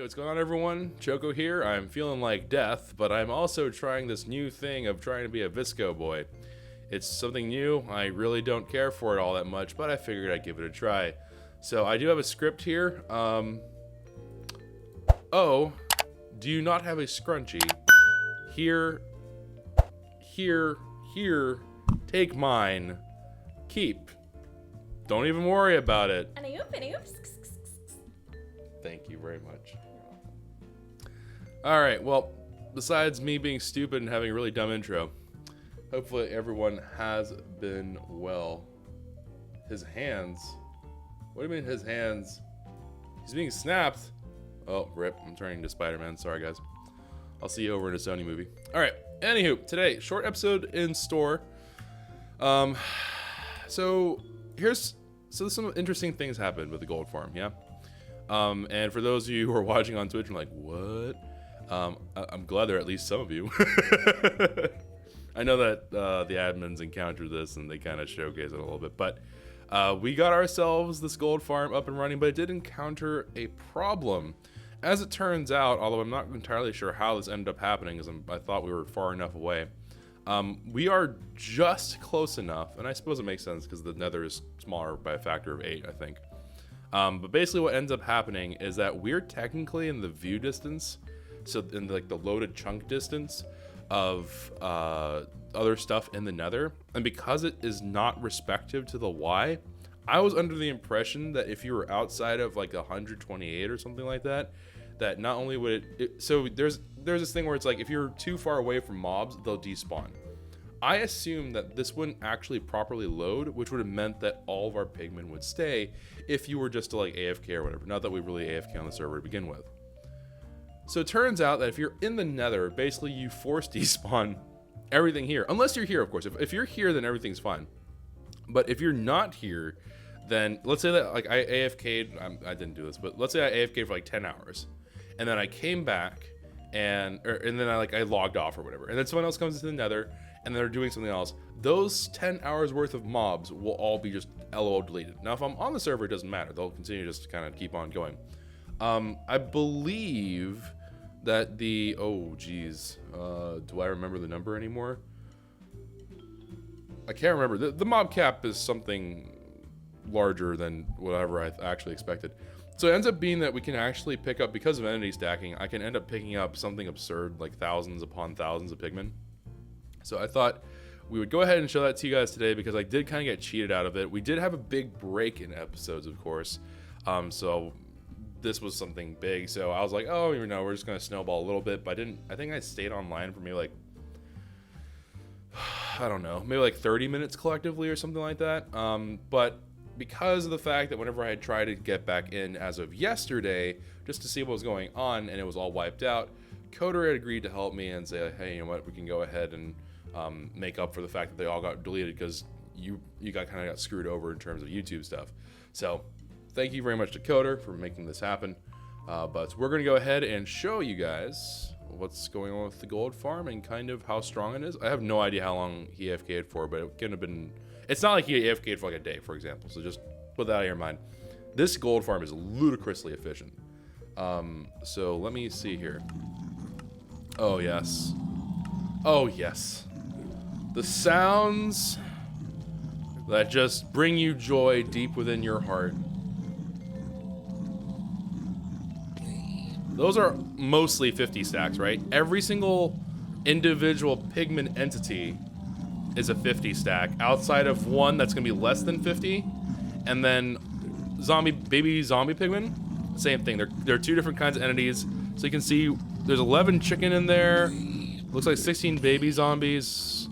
what's going on, everyone? Choco here. I'm feeling like death, but I'm also trying this new thing of trying to be a Visco boy. It's something new. I really don't care for it all that much, but I figured I'd give it a try. So I do have a script here. Oh, do you not have a scrunchie? Here, take mine. Keep. Don't even worry about it. Thank you very much. All right, well, besides me being stupid and having a really dumb intro, hopefully everyone has been well. His hands? What do you mean his hands? He's being snapped. Oh, rip. I'm turning to Spider-Man. Sorry, guys. I'll see you over in a Sony movie. All right. Anywho, today, short episode in store. So some interesting things happened with the gold farm, yeah? And for those of you who are watching on Twitch, I'm like, what? I'm glad there are at least some of you. I know that the admins encountered this and they kind of showcase it a little bit, but we got ourselves this gold farm up and running, but it did encounter a problem. As it turns out, although I'm not entirely sure how this ended up happening, because I thought we were far enough away, we are just close enough, and I suppose it makes sense because the nether is smaller by a factor of 8, I think. But basically what ends up happening is that we're technically in the view distance, so in like the loaded chunk distance of other stuff in the nether, and because it is not respective to the Y, I was under the impression that if you were outside of like 128 or something like that, that not only would it so there's this thing where it's like if you're too far away from mobs, they'll despawn. I assumed that this wouldn't actually properly load, which would have meant that all of our pigmen would stay if you were just to like AFK or whatever. Not that we really AFK on the server to begin with. So it turns out that if you're in the nether, basically you force despawn everything here. Unless you're here, of course. If you're here, then everything's fine. But if you're not here, then let's say that like I AFK'd, I didn't do this, but let's say I AFK'd for like 10 hours. And then I came back and then I logged off or whatever. And then someone else comes into the nether and they're doing something else. Those 10 hours worth of mobs will all be just LOL deleted. Now, if I'm on the server, it doesn't matter. They'll continue just to kind of keep on going. I believe that oh geez, do I remember the number anymore? I can't remember. The mob cap is something larger than whatever I actually expected. So it ends up being that we can actually pick up, because of entity stacking, I can end up picking up something absurd, like thousands upon thousands of pigmen. So I thought we would go ahead and show that to you guys today because I did kind of get cheated out of it. We did have a big break in episodes, of course. So this was something big. So I was like, oh, you know, we're just going to snowball a little bit. But I think I stayed online for maybe like, I don't know, maybe like 30 minutes collectively or something like that. But because of the fact that whenever I had tried to get back in as of yesterday, just to see what was going on, and it was all wiped out, Coder had agreed to help me and say, hey, you know what, we can go ahead and make up for the fact that they all got deleted because you kind of got screwed over in terms of YouTube stuff. So thank you very much to Coder for making this happen. But we're going to go ahead and show you guys what's going on with the gold farm and kind of how strong it is. I have no idea how long he AFK'd for, but it could have been... It's not like he AFK'd for like a day, for example. So just put that out of your mind. This gold farm is ludicrously efficient. So let me see here. Oh, yes. Oh, yes. The sounds that just bring you joy deep within your heart. Those are mostly 50 stacks, right? Every single individual pigment entity is a 50 stack, outside of one that's gonna be less than 50, and then baby zombie pigmen, same thing. They're two different kinds of entities. So you can see there's 11 chicken in there, looks like 16 baby zombies,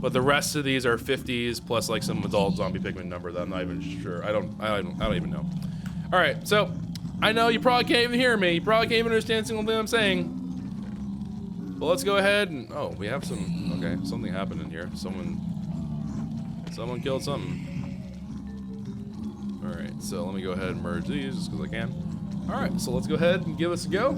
but the rest of these are 50s plus like some adult zombie pigmen number that I'm not even sure. I don't even know. All right, so I know you probably can't even hear me. You probably can't even understand a single thing I'm saying. But let's go ahead and, oh, we have some, okay, something happened in here. Someone killed something. All right, so let me go ahead and merge these just because I can. All right, so let's go ahead and give this a go.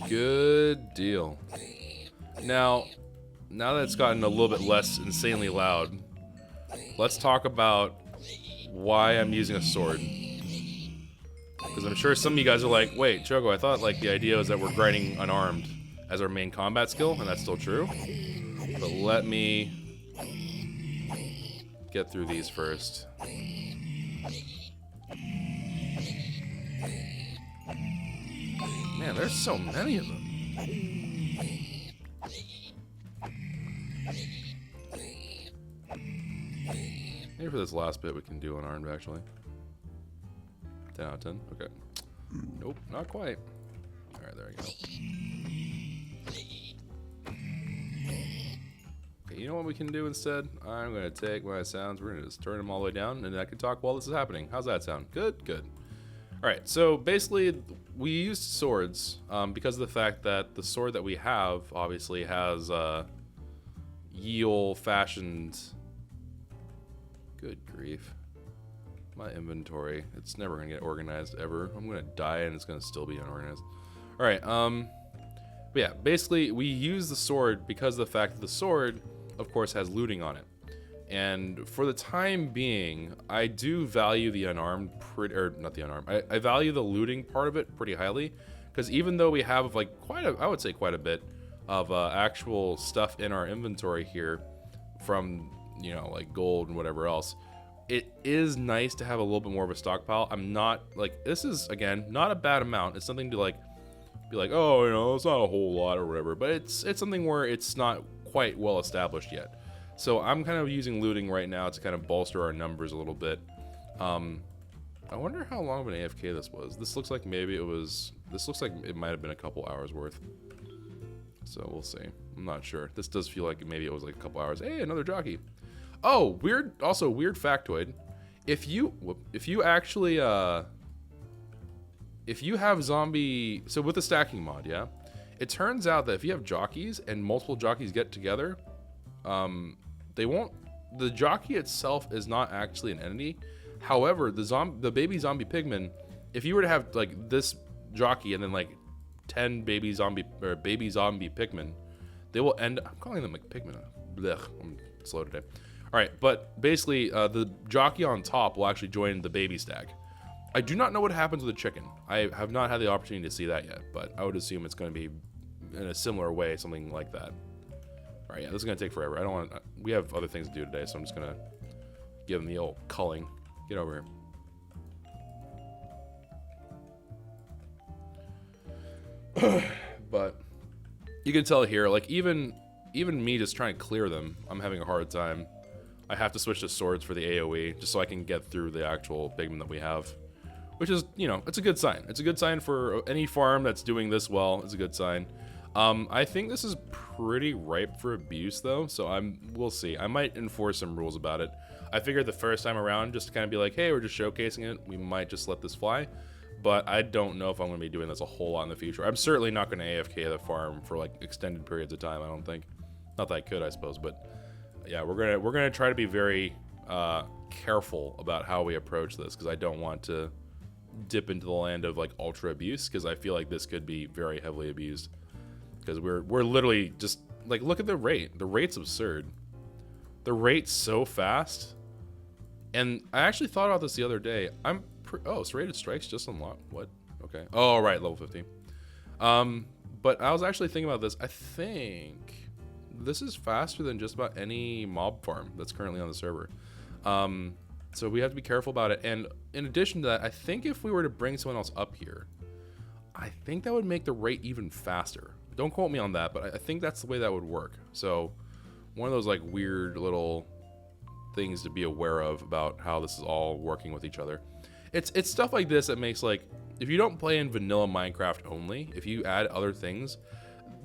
Good deal. Now that it's gotten a little bit less insanely loud, let's talk about why I'm using a sword. Because I'm sure some of you guys are like, wait, Choco, I thought like the idea was that we're grinding unarmed as our main combat skill, and that's still true. But let me get through these first. Man, there's so many of them. Maybe for this last bit we can do unarmed, actually. 10 out of 10. Okay. Nope, not quite. Alright, there we go. Okay, you know what we can do instead? I'm going to take my sounds, we're going to just turn them all the way down, and I can talk while this is happening. How's that sound? Good? Good. Alright, so basically, we used swords because of the fact that the sword that we have obviously has ye olde fashioned. Good grief. My inventory, it's never gonna get organized ever. I'm gonna die and it's gonna still be unorganized. Alright, but yeah, basically we use the sword because of the fact that the sword, of course, has looting on it. And for the time being, I do value the unarmed, I value the looting part of it pretty highly. Because even though we have like I would say quite a bit of actual stuff in our inventory here from, you know, like gold and whatever else, it is nice to have a little bit more of a stockpile. I'm not like, this is again not a bad amount. It's something to like be like, oh, you know, it's not a whole lot or whatever, but it's something where it's not quite well established yet. So I'm kind of using looting right now to kind of bolster our numbers a little bit. I wonder how long of an AFK this was. This looks like maybe it was, this looks like it might have been a couple hours worth. So we'll see. I'm not sure. This does feel like maybe it was like a couple hours. Hey, another jockey. Oh, weird factoid. If you actually, if you have zombie, so with the stacking mod, yeah, it turns out that if you have jockeys and multiple jockeys get together, the jockey itself is not actually an entity. However, the baby zombie pigmen, if you were to have like this jockey and then like 10 baby zombie pigmen, they will end. I'm calling them like pigmen. Blech, I'm slow today. All right, but basically, the jockey on top will actually join the baby stag. I do not know what happens with a chicken. I have not had the opportunity to see that yet, but I would assume it's going to be in a similar way, something like that. All right, yeah, this is going to take forever. I don't want. We have other things to do today, so I'm just going to give them the old culling. Get over here. But you can tell here, like even me just trying to clear them, I'm having a hard time. I have to switch to swords for the AoE just so I can get through the actual pigmen that we have, which is, you know, it's a good sign. It's a good sign for any farm that's doing this well. It's a good sign. I think this is pretty ripe for abuse though, so we'll see. I might enforce some rules about it. I figured the first time around just to kind of be like, hey, we're just showcasing it. We might just let this fly. But I don't know if I'm going to be doing this a whole lot in the future. I'm certainly not going to AFK the farm for like extended periods of time, I don't think. Not that I could, I suppose, but yeah, we're gonna try to be very careful about how we approach this, because I don't want to dip into the land of like ultra abuse, because I feel like this could be very heavily abused. Because we're literally just like, look at the rate. The rate's absurd. The rate's so fast. And I actually thought about this the other day. Oh, serrated strikes just unlocked. What? Okay. Oh, right, level 15. But I was actually thinking about this. I think this is faster than just about any mob farm that's currently on the server. So we have to be careful about it. And in addition to that, I think if we were to bring someone else up here, I think that would make the rate even faster. Don't quote me on that, but I think that's the way that would work. So one of those like weird little things to be aware of about how this is all working with each other. It's stuff like this that makes, like, if you don't play in vanilla Minecraft only, if you add other things,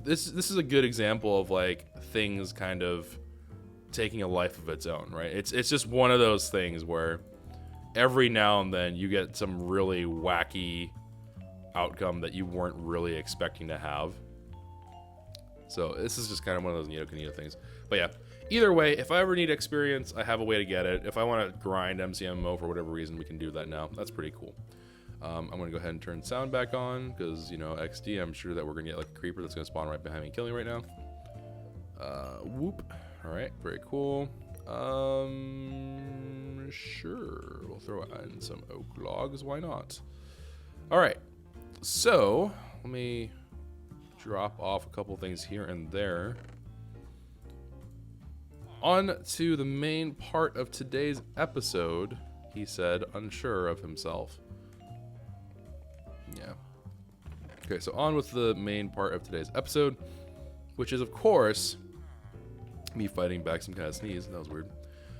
this is a good example of like things kind of taking a life of its own, right? It's just one of those things where every now and then you get some really wacky outcome that you weren't really expecting to have. So this is just kind of one of those Neoconito things. But yeah, either way, if I ever need experience, I have a way to get it. If I want to grind MCMMO for whatever reason, we can do that now. That's pretty cool. I'm going to go ahead and turn sound back on because, you know, XD, I'm sure that we're going to get like a creeper that's going to spawn right behind me and kill me right now. Whoop. All right, very cool. Sure, we'll throw in some oak logs. Why not? All right, so let me drop off a couple things here and there. On to the main part of today's episode, he said, unsure of himself. Yeah. Okay, so on with the main part of today's episode, which is, of course, me fighting back some kind of sneeze. That was weird.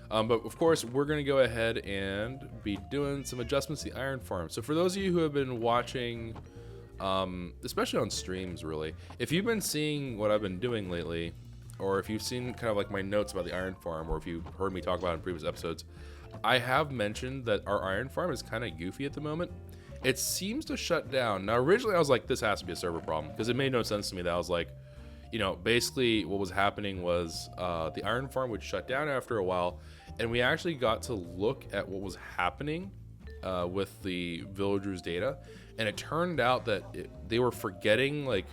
But, of course, we're going to go ahead and be doing some adjustments to the iron farm. So for those of you who have been watching, especially on streams, really, if you've been seeing what I've been doing lately, or if you've seen kind of like my notes about the iron farm, or if you've heard me talk about it in previous episodes, I have mentioned that our iron farm is kind of goofy at the moment. It seems to shut down. Now, originally I was like, this has to be a server problem, because it made no sense to me that I was like, you know, basically what was happening was the iron farm would shut down after a while, and we actually got to look at what was happening with the villagers' data, and it turned out that they were forgetting like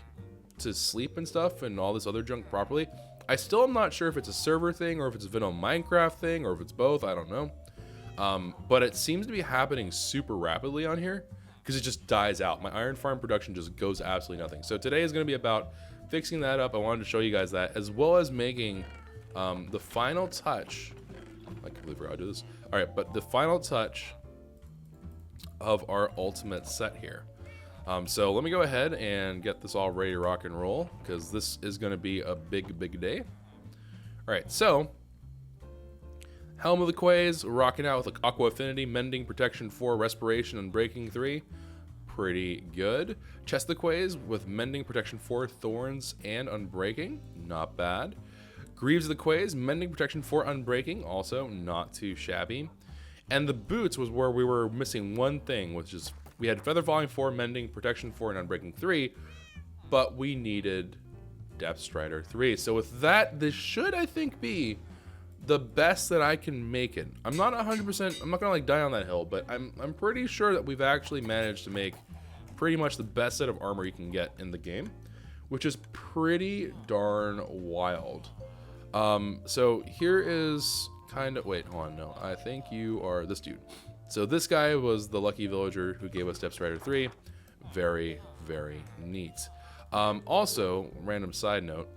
to sleep and stuff and all this other junk properly. I still am not sure if it's a server thing or if it's a vanilla Minecraft thing or if it's both. I don't know. But it seems to be happening super rapidly on here because it just dies out. My iron farm production just goes absolutely nothing. So today is going to be about fixing that up. I wanted to show you guys that, as well as making the final touch. I completely forgot to do this. All right, but the final touch of our ultimate set here. So let me go ahead and get this all ready to rock and roll, because this is going to be a big day. All right, so Helm of the Kwehs, rocking out with Aqua Affinity, Mending, Protection 4, Respiration, and Breaking 3. Pretty good. Chest of the Kwehs with Mending, Protection 4, Thorns, and Unbreaking. Not bad. Greaves of the Kwehs, Mending, Protection 4, Unbreaking. Also not too shabby. And the boots was where we were missing one thing, which is we had Feather Falling 4, Mending, Protection 4, and Unbreaking 3, but we needed Depth Strider 3. So with that, this should, I think, be the best that I can make it. I'm not 100%, I'm not gonna like die on that hill, but I'm pretty sure that we've actually managed to make pretty much the best set of armor you can get in the game, which is pretty darn wild. So here is kind of, wait, hold on, no, I think you are this dude. So this guy was the lucky villager who gave us Depth Strider 3. Very, very neat. Also, random side note.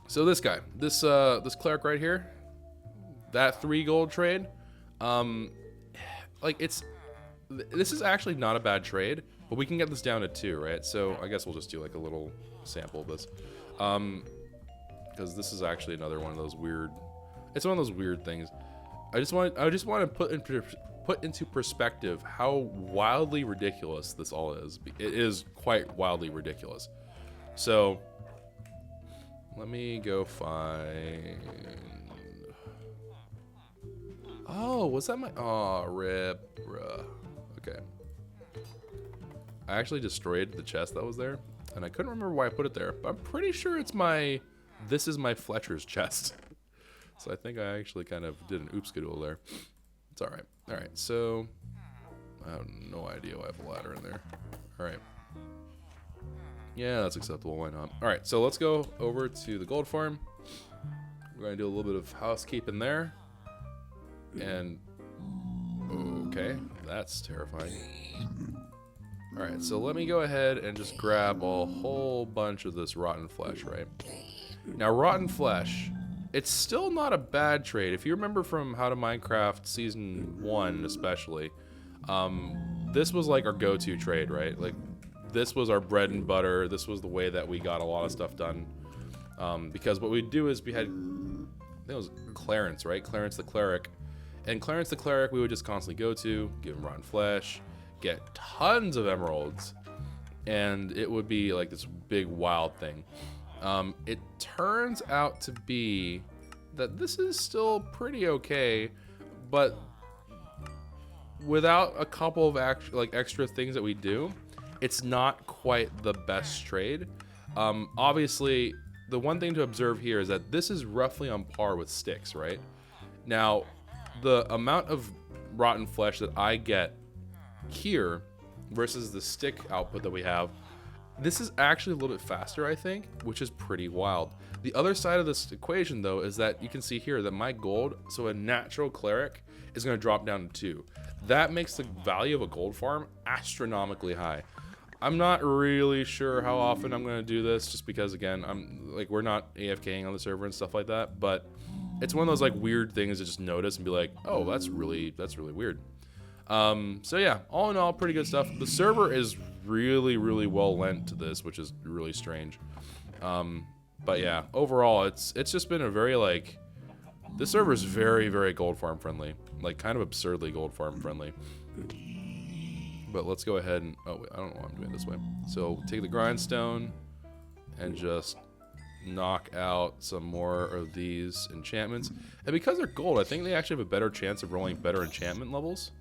So this guy, this cleric right here, that 3 gold trade, like this is actually not a bad trade, but we can get this down to 2, right? So I guess we'll just do like a little sample of this, because this is actually another one of those weird. It's one of those weird things. I just want to put into perspective how wildly ridiculous this all is. It is quite wildly ridiculous. So let me go find. Oh, was that my? Oh, rip, bruh. Okay. I actually destroyed the chest that was there, and I couldn't remember why I put it there. But I'm pretty sure it's my. This is my Fletcher's chest. So I think I actually kind of did an oops-skadoodle there. It's all right. All right, so I have no idea why I have a ladder in there. All right. Yeah, that's acceptable. Why not? All right, so let's go over to the gold farm. We're going to do a little bit of housekeeping there. And, okay, that's terrifying. All right, so let me go ahead and just grab a whole bunch of this rotten flesh, right? Now, rotten flesh, it's still not a bad trade. If you remember from How to Minecraft Season 1 especially, this was like our go-to trade, right? Like, this was our bread and butter. This was the way that we got a lot of stuff done. Because what we'd do is we had, I think it was Clarence, right? Clarence the Cleric. And Clarence the Cleric we would just constantly go to, give him rotten flesh, get tons of emeralds, and it would be like this big wild thing. It turns out to be that this is still pretty okay, but without a couple of extra things that we do, it's not quite the best trade. Obviously, the one thing to observe here is that this is roughly on par with sticks, right? Now, the amount of rotten flesh that I get here versus the stick output that we have, this is actually a little bit faster, I think, which is pretty wild. The other side of this equation, though, is that you can see here that my gold, so a natural cleric, is going to drop down to 2. That makes the value of a gold farm astronomically high. I'm not really sure how often I'm going to do this, just because, again, we're not AFKing on the server and stuff like that, but it's one of those like weird things to just notice and be like, oh, that's really weird. So yeah, all in all, pretty good stuff. The server is really well lent to this, which is really strange. But yeah, overall, it's just been a very like, this server is very gold farm friendly, like kind of absurdly gold farm friendly. But let's go ahead and, oh wait, I don't know why I'm doing it this way. So take the grindstone and just knock out some more of these enchantments. And because they're gold, I think they actually have a better chance of rolling better enchantment levels,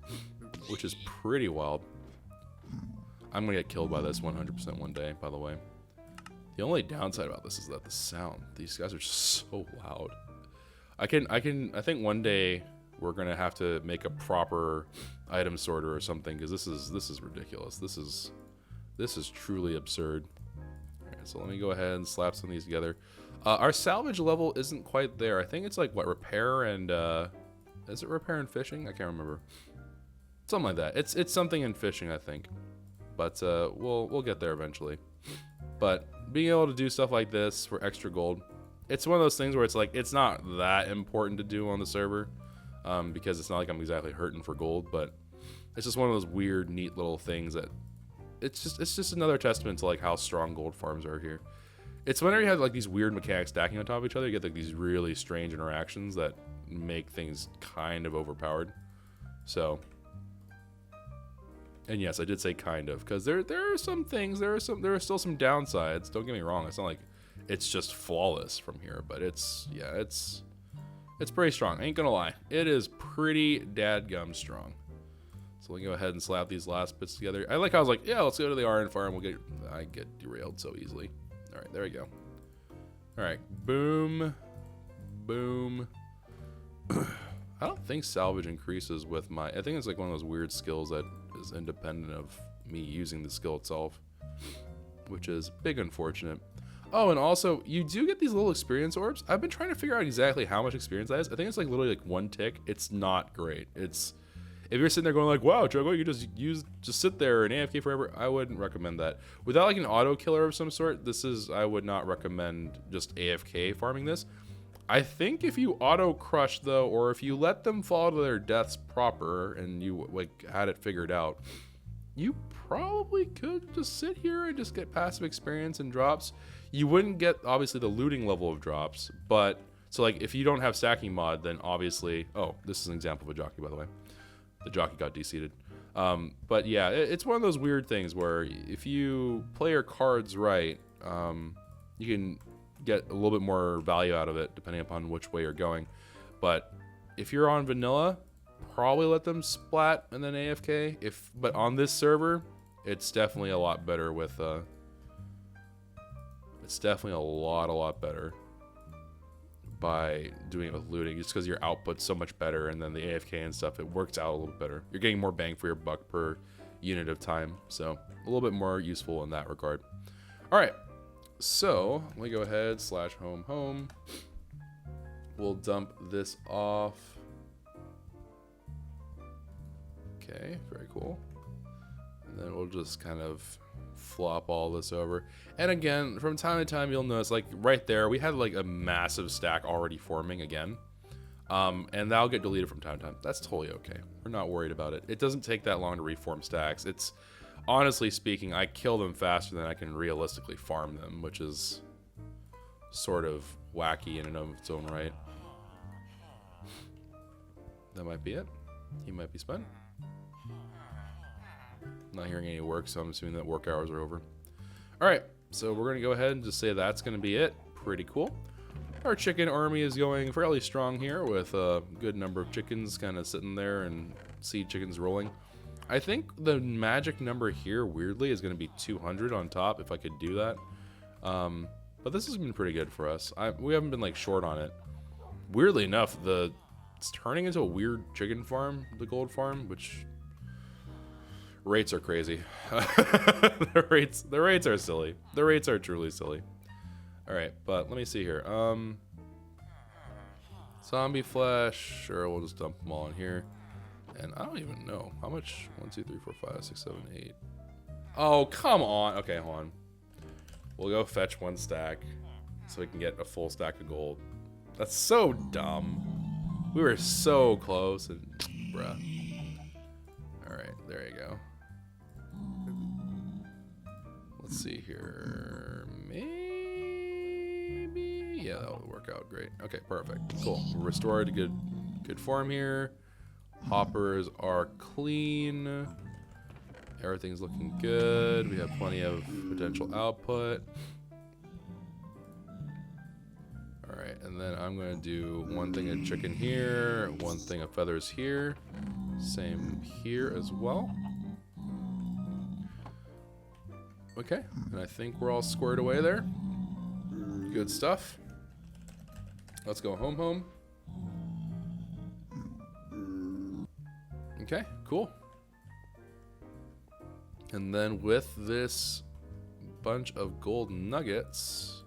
which is pretty wild. I'm gonna get killed by this 100% one day, by the way. The only downside about this is that the sound. These guys are so loud. I think one day we're gonna have to make a proper item sorter or something, because this is ridiculous. This is truly absurd. Alright, so let me go ahead and slap some of these together. Our salvage level isn't quite there. I think it's like what, repair and is it repair and fishing? I can't remember. Something like that. It's something in fishing, I think. But we'll get there eventually. But being able to do stuff like this for extra gold, it's one of those things where it's like, it's not that important to do on the server, because it's not like I'm exactly hurting for gold, but it's just one of those weird, neat little things that it's just another testament to like how strong gold farms are here. It's whenever you have like these weird mechanics stacking on top of each other, you get like these really strange interactions that make things kind of overpowered. So, and yes, I did say kind of, because there are some things, there are still some downsides. Don't get me wrong. It's not like it's just flawless from here, but it's pretty strong. I ain't gonna lie. It is pretty dadgum strong. So we'll go ahead and slap these last bits together. I like how I was like, yeah, let's go to the iron farm. I get derailed so easily. All right, there we go. All right, boom, boom. I don't think salvage increases with my, I think it's like one of those weird skills that is independent of me using the skill itself, which is big unfortunate. Oh, and also, you do get these little experience orbs. I've been trying to figure out exactly how much experience that is. I think it's like literally like 1 tick. It's not great. It's, if you're sitting there going like, wow, Jogo, you just sit there and AFK forever, I wouldn't recommend that. Without like an auto killer of some sort, I would not recommend just AFK farming this. I think if you auto crush though, or if you let them fall to their deaths proper and you like had it figured out, you probably could just sit here and just get passive experience and drops. You wouldn't get obviously the looting level of drops, but so like if you don't have stacking mod, then obviously, oh, this is an example of a jockey, by the way. The jockey got de-seated. But yeah, it's one of those weird things where if you play your cards right, you can get a little bit more value out of it depending upon which way you're going. But if you're on vanilla, probably let them splat and then AFK. But on this server, it's definitely a lot better with it's definitely a lot better by doing it with looting, just because your output's so much better, and then the AFK and stuff, it works out a little better. You're getting more bang for your buck per unit of time, so a little bit more useful in that regard. All right, so let me go ahead /home. We'll dump this off. Okay, very cool. And then we'll just kind of flop all this over. And again, from time to time, you'll notice like right there, we had like a massive stack already forming again. And that'll get deleted from time to time. That's totally okay. We're not worried about it. It doesn't take that long to reform stacks. It's, honestly speaking, I kill them faster than I can realistically farm them, which is sort of wacky in and of its own right. That might be it. He might be spent. Not hearing any work, so I'm assuming that work hours are over. All right, so we're gonna go ahead and just say that's gonna be it. Pretty cool. Our chicken army is going fairly strong here with a good number of chickens kind of sitting there and seed chickens rolling. I think the magic number here, weirdly, is gonna be 200 on top if I could do that. But this has been pretty good for us. We haven't been like short on it. Weirdly enough, it's turning into a weird chicken farm, the gold farm, which Rates are crazy. The rates are silly. The rates are truly silly. All right, but let me see here. Zombie flesh. Sure, we'll just dump them all in here. And I don't even know how much. 1, 2, 3, 4, 5, 6, 7, 8. Oh, come on. Okay, hold on. We'll go fetch 1 stack so we can get a full stack of gold. That's so dumb. We were so close, and bruh. All right, there you go. Let's see here. Maybe, yeah, that'll work out great. Okay, perfect. Cool. We're restored to good form here. Hoppers are clean. Everything's looking good. We have plenty of potential output. All right, and then I'm gonna do 1 thing of chicken here, 1 thing of feathers here. Same here as well. Okay, and I think we're all squared away there. Good stuff. Let's go home. Okay, cool. And then with this bunch of gold nuggets,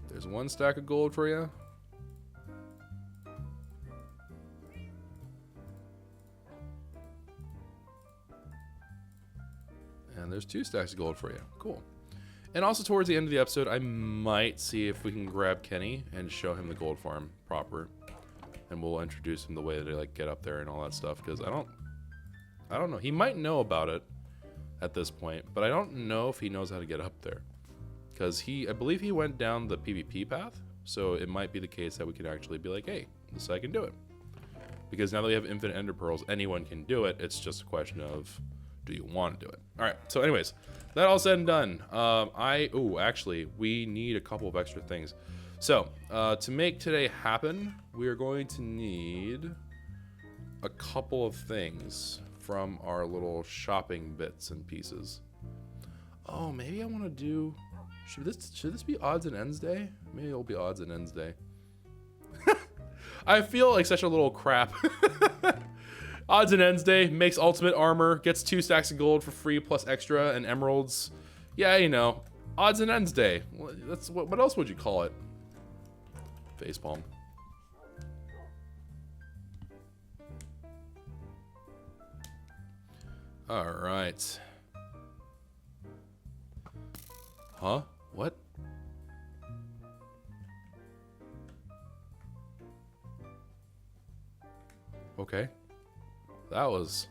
there's 1 stack of gold for you. And there's 2 stacks of gold for you. Cool. And also towards the end of the episode, I might see if we can grab Kenny and show him the gold farm proper. And we'll introduce him the way that they like get up there and all that stuff, because I don't know. He might know about it at this point, but I don't know if he knows how to get up there, because I believe he went down the PvP path. So it might be the case that we can actually be like, hey, this I can do it, because now that we have infinite ender pearls, anyone can do it. It's just a question of, do you want to do it? All right. So anyways, that all said and done. Actually, we need a couple of extra things. So, to make today happen, we are going to need a couple of things from our little shopping bits and pieces. Oh, maybe I want to do... Should this be odds and ends day? Maybe it'll be odds and ends day. I feel like such a little crap. Odds and ends day, makes ultimate armor, gets 2 stacks of gold for free plus extra and emeralds. Yeah, you know, odds and ends day. That's what else would you call it? Facepalm. All right. Huh? What? Okay. That was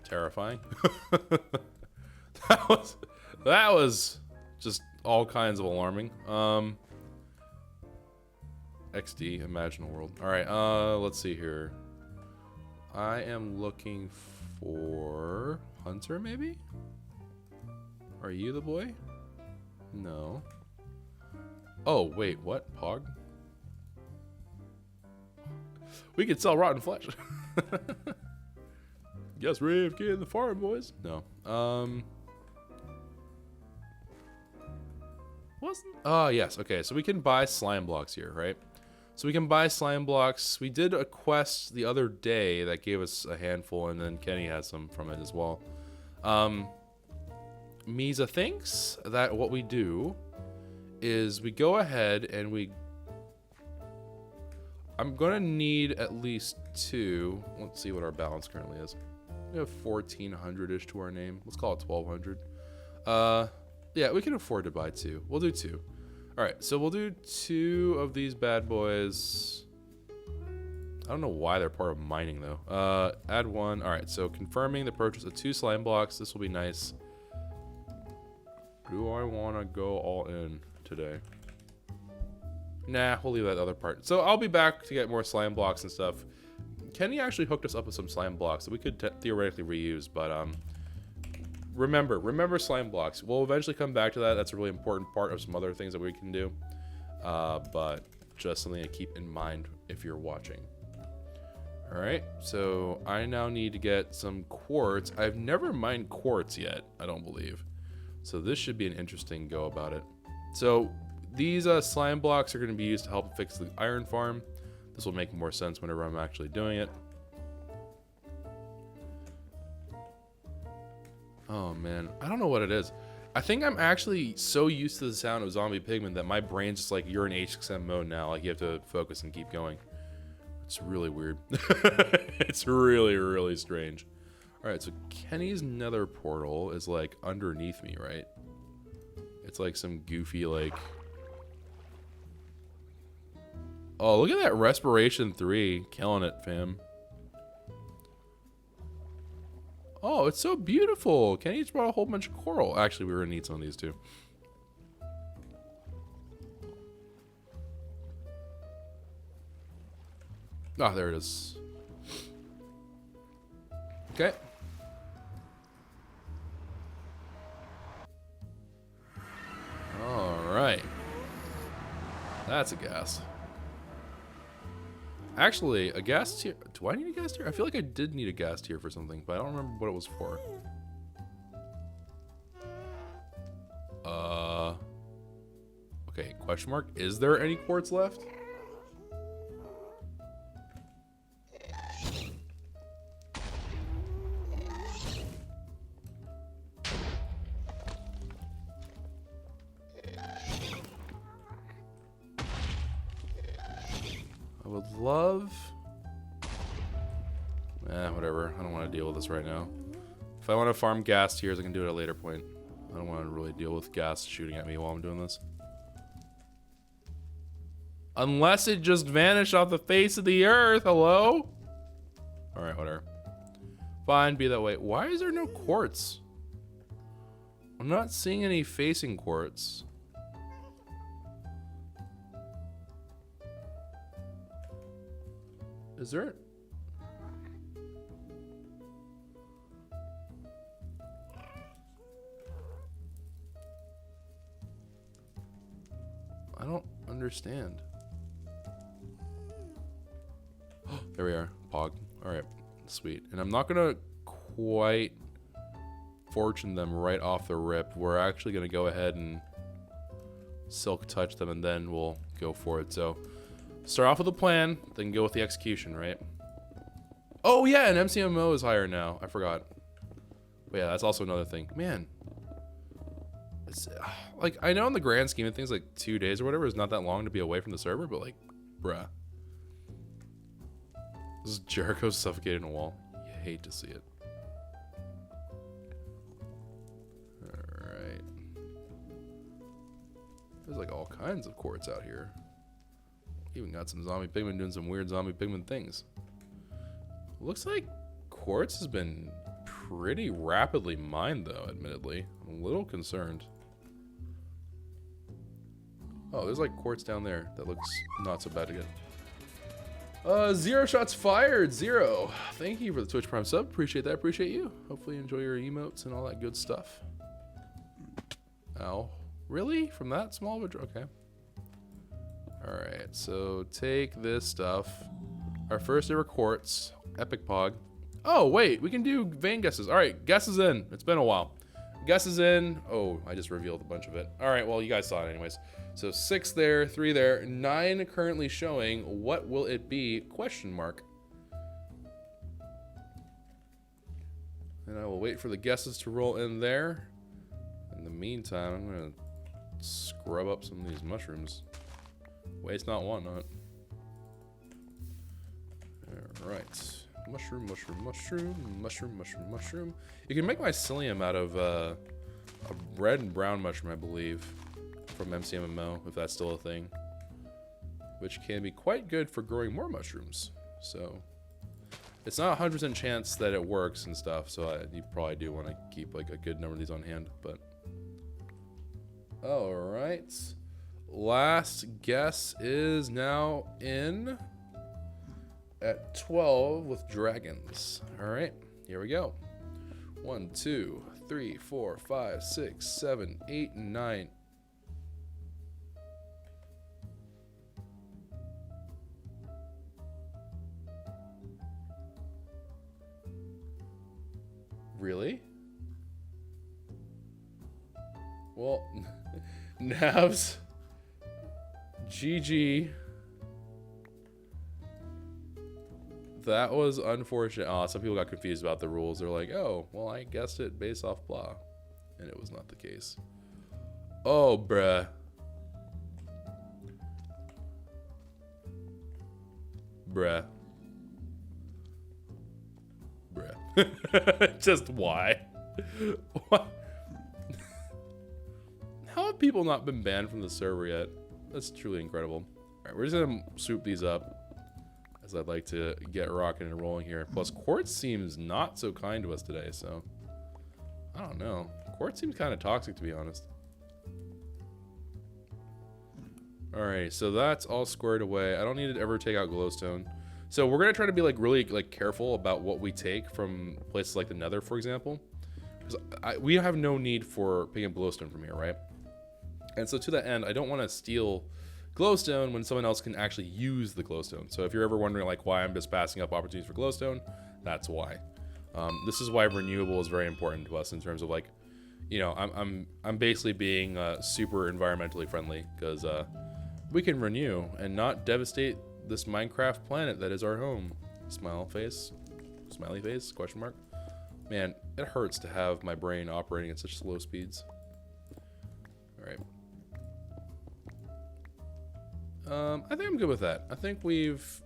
terrifying. that was just all kinds of alarming. XD, Imaginal World. All right, let's see here. I am looking for Hunter, maybe? Are you the boy? No. Oh, wait, what? Pog? We could sell rotten flesh. Yes, Rave, get in the farm, boys. No. Oh, yes. Okay, so we can buy slime blocks here, right? So we can buy slime blocks. We did a quest the other day that gave us a handful, and then Kenny has some from it as well. Misa thinks that what we do is we go ahead and I'm gonna need at least 2. Let's see what our balance currently is. We have 1,400-ish to our name. Let's call it 1,200. Yeah, we can afford to buy 2. We'll do 2. All right, so we'll do 2 of these bad boys. I don't know why they're part of mining though. Add 1. All right, so confirming the purchase of 2 slime blocks. This will be nice. Do I want to go all in today? Nah, we'll leave that other part. So I'll be back to get more slime blocks and stuff. Kenny actually hooked us up with some slime blocks that we could theoretically reuse, but remember slime blocks. We'll eventually come back to that. That's a really important part of some other things that we can do, but just something to keep in mind if you're watching. All right, so I now need to get some quartz. I've never mined quartz yet, I don't believe. So this should be an interesting go about it. So these slime blocks are going to be used to help fix the iron farm. This will make more sense whenever I'm actually doing it. Oh man, I don't know what it is. I think I'm actually so used to the sound of zombie pigmen that my brain's just like, you're in H6M mode now. Like, you have to focus and keep going. It's really weird. It's really, really strange. All right, so Kenny's nether portal is like underneath me, right? It's like some goofy like... Oh, look at that respiration 3. Killing it, fam. Oh, it's so beautiful. Kenny just brought a whole bunch of coral. Actually, we were gonna need some of these too. Ah, there it is. Okay. All right. That's a gas. Actually, a gas tier. Do I need a gas tier? I feel like I did need a gas tier for something, but I don't remember what it was for. Okay, question mark. Is there any quartz left? I would love... whatever. I don't want to deal with this right now. If I want to farm gas tiers, I can do it at a later point. I don't want to really deal with gas shooting at me while I'm doing this. Unless it just vanished off the face of the earth. Hello? Alright, whatever. Fine, be that way. Why is there no quartz? I'm not seeing any facing quartz. Is there... I don't understand. There we are. Pog. Alright. Sweet. And I'm not gonna quite fortune them right off the rip. We're actually gonna go ahead and silk touch them, and then we'll go for it. So start off with a plan, then go with the execution, right? Oh yeah, and MCMO is higher now. I forgot. But yeah, that's also another thing. Man. It's, like, I know in the grand scheme of things, like 2 days or whatever is not that long to be away from the server, but like, bruh. This is Jericho suffocating a wall. You hate to see it. Alright. There's like all kinds of quartz out here. Even got some zombie pigmen doing some weird zombie pigmen things. Looks like quartz has been pretty rapidly mined though, admittedly. I'm a little concerned. Oh, there's like quartz down there. That looks not so bad to get. 0 shots fired. 0. Thank you for the Twitch Prime sub. Appreciate that. Appreciate you. Hopefully you enjoy your emotes and all that good stuff. Ow. Really? From that small of a... Okay. Alright, so take this stuff. Our first ever quartz. Epic Pog. Oh, wait. We can do vein guesses. Alright, guesses in. It's been a while. Guesses in. Oh, I just revealed a bunch of it. Alright, well, you guys saw it anyways. So 6 there, 3 there, 9 currently showing. What will it be? Question mark. And I will wait for the guesses to roll in there. In the meantime, I'm going to scrub up some of these mushrooms. Waste not, want not. Alright. Mushroom, mushroom, mushroom, mushroom, mushroom, mushroom. You can make mycelium out of a red and brown mushroom, I believe. From MCMMO, if that's still a thing, which can be quite good for growing more mushrooms. So it's not 100% chance that it works and stuff, so you probably do want to keep like a good number of these on hand. But all right, last guess is now in at 12 with dragons. All right, here we go. 1 2 3 4 5 6 7 8 9. Really? Well, Navs, GG. That was unfortunate. Oh, some people got confused about the rules. They're like, oh, well, I guessed it based off blah. And it was not the case. Oh, bruh. Bruh. Bruh. Just why? What? How have people not been banned from the server yet? That's truly incredible. All right, we're just gonna swoop these up, as I'd like to get rocking and rolling here. Plus, Quartz seems not so kind to us today, so I don't know. Quartz seems kind of toxic, to be honest. All right, so that's all squared away. I don't need to ever take out glowstone. So we're gonna try to be like really like careful about what we take from places like the Nether, for example, because we have no need for picking up glowstone from here, right? And so to that end, I don't want to steal glowstone when someone else can actually use the glowstone. So if you're ever wondering like why I'm just passing up opportunities for glowstone, that's why. This is why renewable is very important to us in terms of like, you know, I'm basically being super environmentally friendly because we can renew and not devastate this Minecraft planet that is our home. Smile face, smiley face, question mark. Man, it hurts to have my brain operating at such slow speeds. All right. I think I'm good with that. I think we've...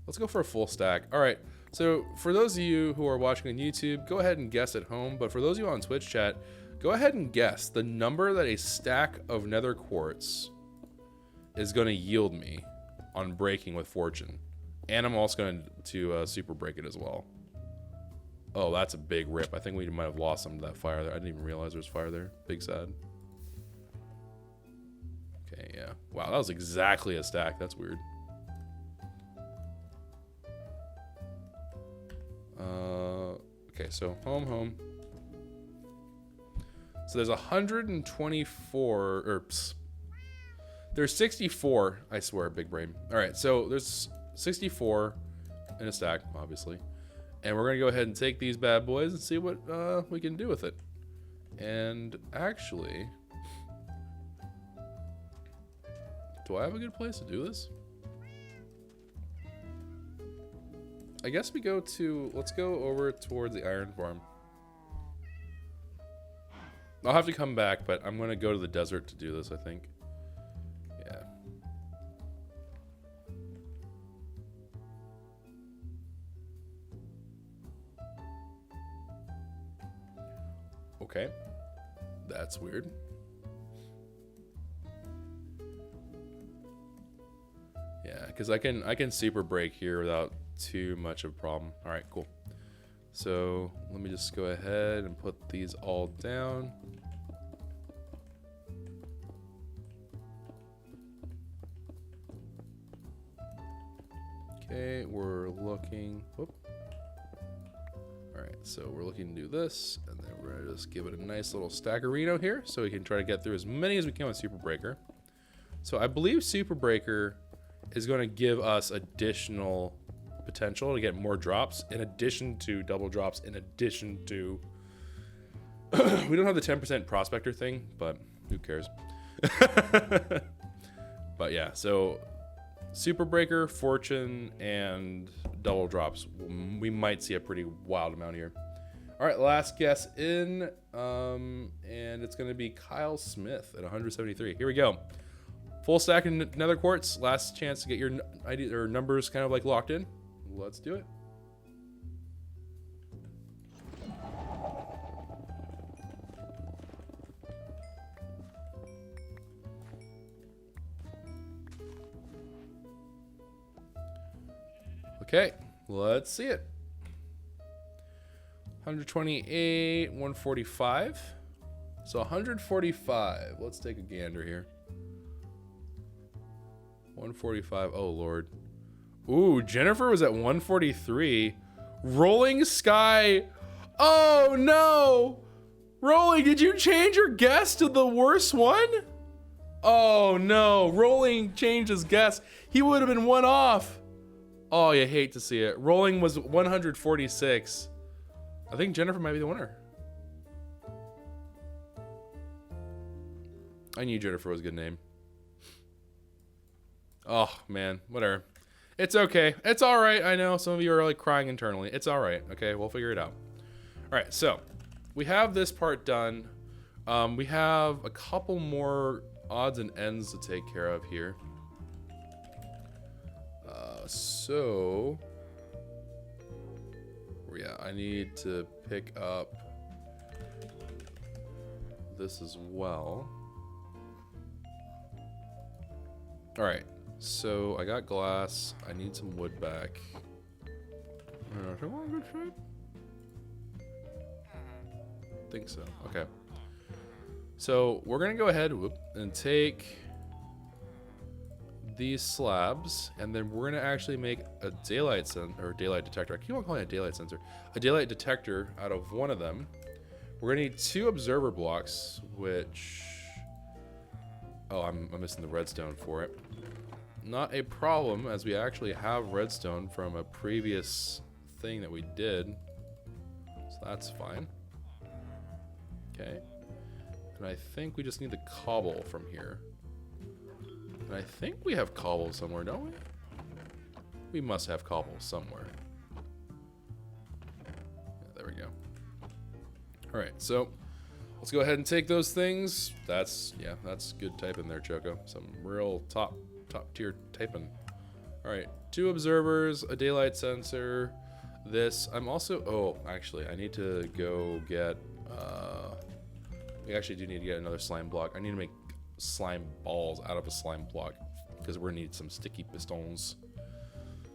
let's go for a full stack. All right. So for those of you who are watching on YouTube, go ahead and guess at home. But for those of you on Twitch chat, go ahead and guess the number that a stack of nether quartz is going to yield me on breaking with fortune. And I'm also going to super break it as well. Oh, that's a big rip. I think we might have lost some of that fire there. I didn't even realize there was fire there. Big sad. Okay, yeah. Wow, that was exactly a stack. That's weird. Okay, so home. So there's 124, or there's 64, I swear, big brain. All right, so there's 64 in a stack, obviously. And we're gonna go ahead and take these bad boys and see what we can do with it. And actually, do I have a good place to do this? I guess we go to, let's go over towards the iron farm. I'll have to come back, but I'm gonna go to the desert to do this, I think. Yeah. Okay. That's weird. Yeah, because I can super break here without too much of a problem. All right, cool. So let me just go ahead and put these all down. Okay, we're looking. Whoop. All right, so we're looking to do this, and then we're gonna just give it a nice little stackerino here, so we can try to get through as many as we can with Super Breaker. So I believe Super Breaker is going to give us additional potential to get more drops, in addition to double drops, in addition to we don't have the 10% prospector thing, but who cares. But yeah, so Super Breaker, Fortune, and double drops, we might see a pretty wild amount here. All right, last guess in, and it's going to be Kyle Smith at 173. Here we go. Full stack in nether quartz. Last chance to get your ID or numbers kind of like locked in. Let's do it. Okay, let's see it. 128, 145. So 145. Let's take a gander here. 145. Oh, Lord. Ooh, Jennifer was at 143. Rolling Sky. Oh, no. Rolling, did you change your guess to the worst one? Oh, no. Rolling changed his guess. He would have been one off. Oh, you hate to see it. Rolling was 146. I think Jennifer might be the winner. I knew Jennifer was a good name. Oh, man. Whatever. It's okay. It's all right. I know some of you are like crying internally. It's all right. Okay, we'll figure it out. All right, so we have this part done. We have a couple more odds and ends to take care of here. So yeah, I need to pick up this as well. All right, so I got glass. I need some wood back. Am I in good shape? I think so. Okay. So we're gonna go ahead and take these slabs, and then we're gonna actually make a daylight detector. I keep on calling it a daylight sensor. A daylight detector out of one of them. We're gonna need 2 observer blocks, which I'm missing the redstone for it. Not a problem, as we actually have redstone from a previous thing that we did, so that's fine. Okay. And I think we just need the cobble from here. And I think we have cobble somewhere, don't we? We must have cobble somewhere. Yeah, there we go. Alright, so let's go ahead and take those things. That's good typing there, Choco. Some real top tier typing. Alright, 2 observers, a daylight sensor. This, I'm also, actually, I need to go get, we actually do need to get another slime block. I need to make slime balls out of a slime block because we're gonna need some sticky pistons.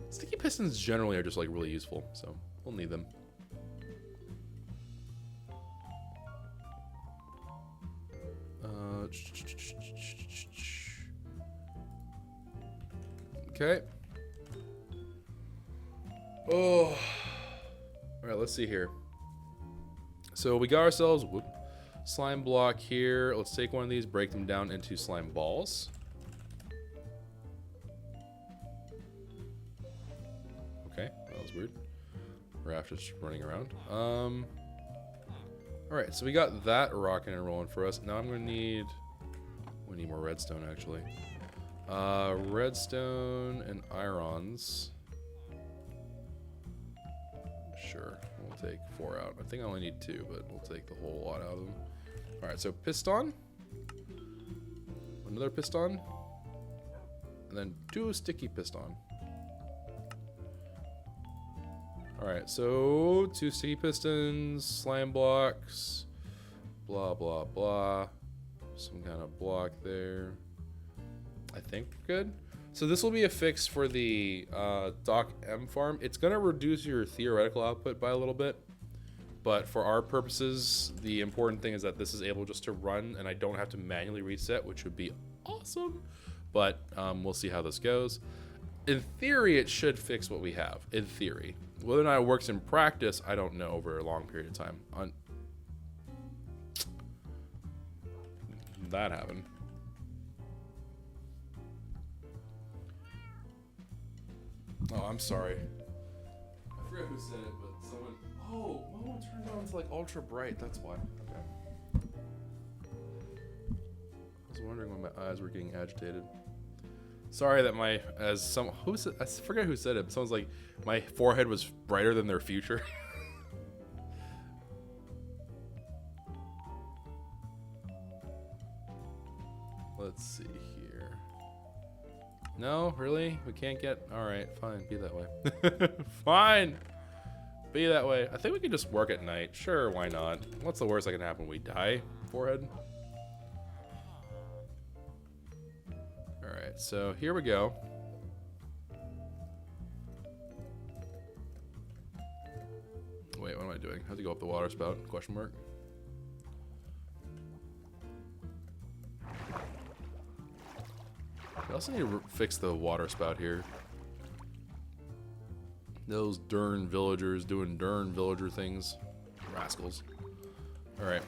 Sticky pistons generally are just like really useful, so we'll need them. Okay. Oh. All right, let's see here. So we got ourselves slime block here. Let's take one of these, break them down into slime balls. Okay, that was weird. Raph just running around. All right, so we got that rocking and rolling for us. Now I'm gonna need, we need more redstone actually. Redstone and irons. Sure, we'll take 4 out. I think I only need 2, but we'll take the whole lot out of them. All right, so piston, another piston, and then 2 sticky piston. All right, so 2 sticky pistons, slime blocks, blah, blah, blah. Some kind of block there. I think we're good. So this will be a fix for the Doc M farm. It's gonna reduce your theoretical output by a little bit, but for our purposes, the important thing is that this is able just to run and I don't have to manually reset, which would be awesome. But we'll see how this goes. In theory, it should fix what we have, in theory. Whether or not it works in practice, I don't know over a long period of time. That happened. Oh, I'm sorry. I forget who said it, but someone... Oh, my one turned on to like ultra bright, that's why. Okay. I was wondering why my eyes were getting agitated. Sorry that I forget who said it, but someone's like, my forehead was brighter than their future. Let's see here. No, really? We can't get... Alright, fine, be that way. Fine! Be that way. I think we can just work at night. Sure, why not? What's the worst that can happen? We die? Forehead? Alright, so here we go. Wait, what am I doing? I have to go up the water spout? Question mark. I also need to fix the water spout here. Those darn villagers doing darn villager things. Rascals. Alright.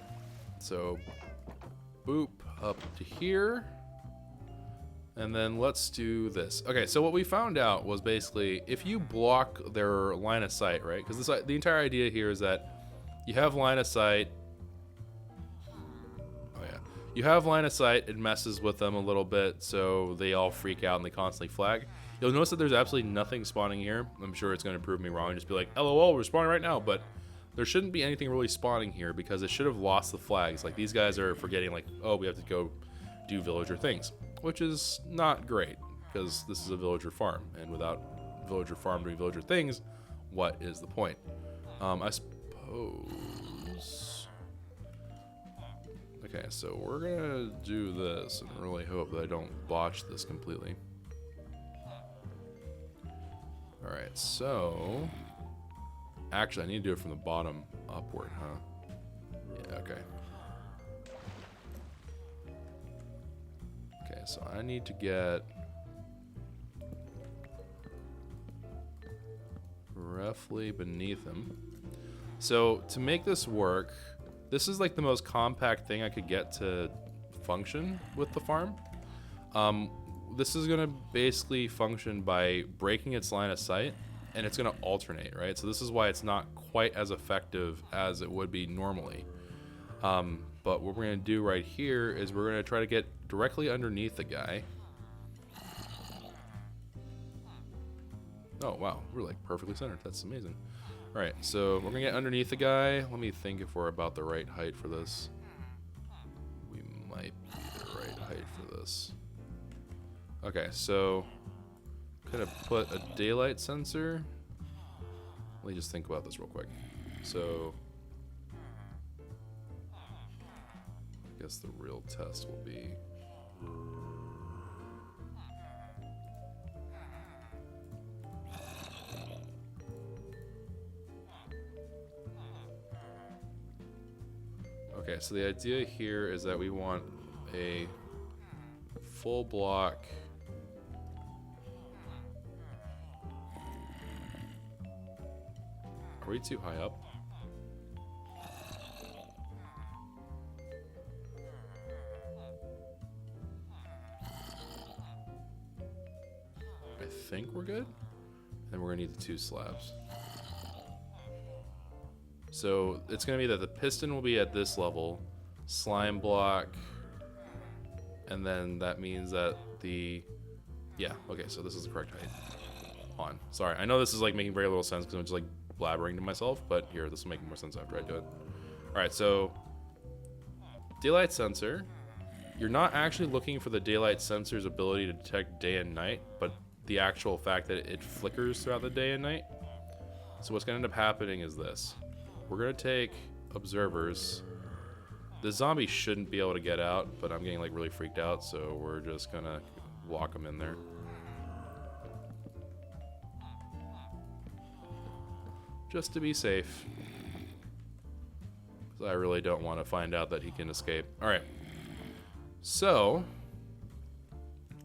So, boop up to here. And then let's do this. Okay, so what we found out was basically if you block their line of sight, right? Because the entire idea here is that you have line of sight. Oh yeah. you have line of sight, it messes with them a little bit, so they all freak out and they constantly flag. You'll notice that there's absolutely nothing spawning here. I'm sure it's going to prove me wrong and just be like, LOL, we're spawning right now, but there shouldn't be anything really spawning here because it should have lost the flags. Like, these guys are forgetting, like, oh, we have to go do villager things, which is not great because this is a villager farm, and without villager farm doing villager things, what is the point? I suppose... Okay, so we're gonna do this and really hope that I don't botch this completely. Alright, so... Actually, I need to do it from the bottom upward, huh? Yeah, okay. Okay, so I need to get... roughly beneath him. So, to make this work... This is like the most compact thing I could get to function with the farm. This is gonna basically function by breaking its line of sight, and it's gonna alternate, right? So this is why it's not quite as effective as it would be normally. But what we're gonna do right here is we're gonna try to get directly underneath the guy. Oh wow, we're like perfectly centered. That's amazing. Alright, so we're gonna get underneath the guy. Let me think if we're about the right height for this. We might be the right height for this. Okay, so gonna put a daylight sensor. Let me just think about this real quick. So I guess the real test will be okay, so the idea here is that we want a full block Are we too high up? I think we're good. And we're gonna need the 2 slabs. So it's gonna be that the piston will be at this level, slime block, and then that means that the, yeah, okay, so this is the correct height. On. Sorry, I know this is like making very little sense because I'm just like blabbering to myself, but here, this will make more sense after I do it. Alright, so daylight sensor. You're not actually looking for the daylight sensor's ability to detect day and night, but the actual fact that it flickers throughout the day and night. So what's gonna end up happening is this. We're gonna take observers. The zombie shouldn't be able to get out, but I'm getting like really freaked out, so we're just gonna walk them in there. Just to be safe. So I really don't want to find out that he can escape. Alright. So,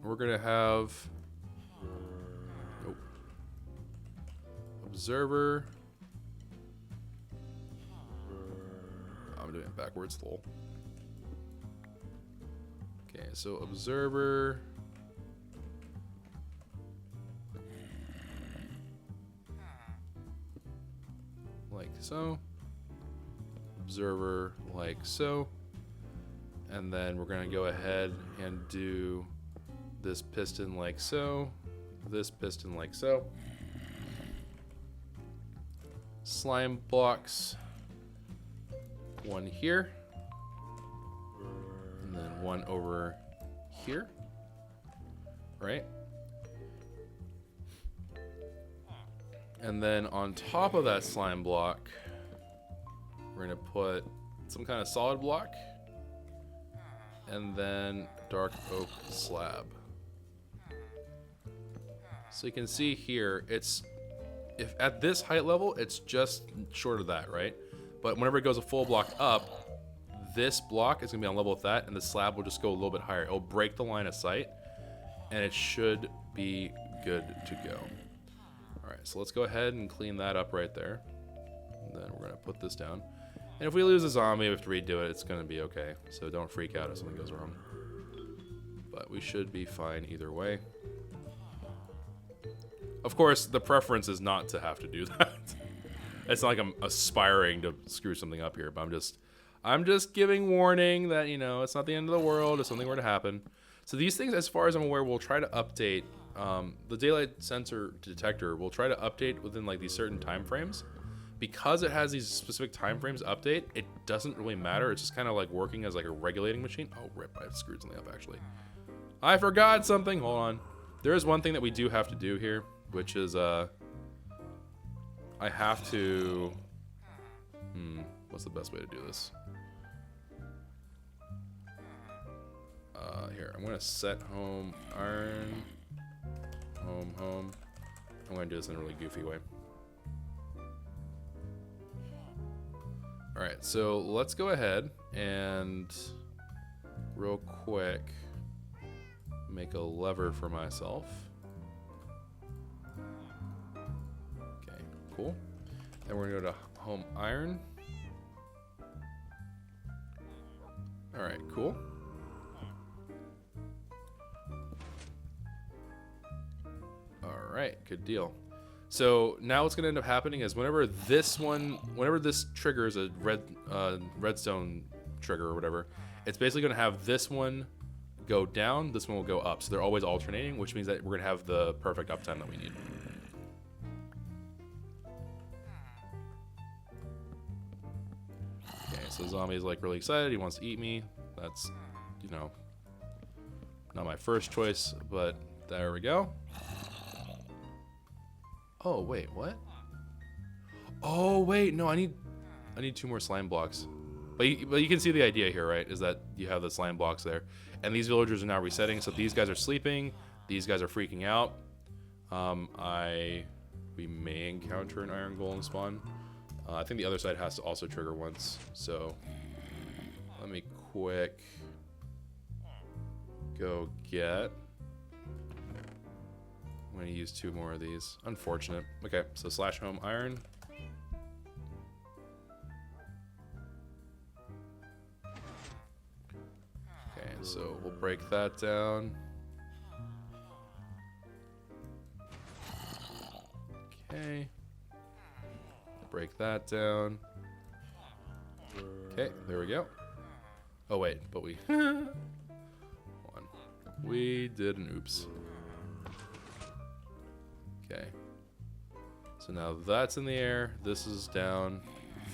we're gonna have observer. I'm doing it backwards, lol. Okay, so observer. Like so. Observer like so. And then we're gonna go ahead and do this piston like so. This piston like so. Slime blocks. One here. And then one over here. Right? And then on top of that slime block, we're gonna put some kind of solid block. And then dark oak slab. So you can see here, it's, if at this height level, it's just short of that, right? But whenever it goes a full block up, this block is gonna be on level with that, and the slab will just go a little bit higher. It'll break the line of sight, and it should be good to go. All right, so let's go ahead and clean that up right there. And then we're gonna put this down. And if we lose a zombie, we have to redo it. It's gonna be okay. So don't freak out if something goes wrong. But we should be fine either way. Of course, the preference is not to have to do that. It's not like I'm aspiring to screw something up here, but I'm just giving warning that, you know, it's not the end of the world if something were to happen. So these things, as far as I'm aware, will try to update. The daylight sensor detector will try to update within like these certain time frames. Because it has these specific time frames update, it doesn't really matter. It's just kind of like working as like a regulating machine. Oh, rip, I screwed something up actually. I forgot something. Hold on. There is one thing that we do have to do here, which is I have to what's the best way to do this? Here, I'm gonna set home iron. Home. I'm gonna do this in a really goofy way. Alright, so let's go ahead and real quick make a lever for myself. Okay, cool. Then we're gonna go to home iron. Alright, cool. Alright, good deal. So now what's gonna end up happening is whenever this triggers a redstone trigger or whatever, it's basically gonna have this one go down, this one will go up. So they're always alternating, which means that we're gonna have the perfect uptime that we need. Okay, so the zombie's like really excited, he wants to eat me. That's, you know, not my first choice, but there we go. Oh, wait, what? Oh, wait, no, I need 2 more slime blocks. But you can see the idea here, right? Is that you have the slime blocks there. And these villagers are now resetting, so these guys are sleeping. These guys are freaking out. We may encounter an iron golem spawn. I think the other side has to also trigger once. So let me quick go get... I'm going to use 2 more of these. Unfortunate. Okay, so slash home iron. Okay, so we'll break that down. Okay. Break that down. Okay, there we go. Oh wait, but we... Hold on. We did an oops. Okay. So now that's in the air. This is down,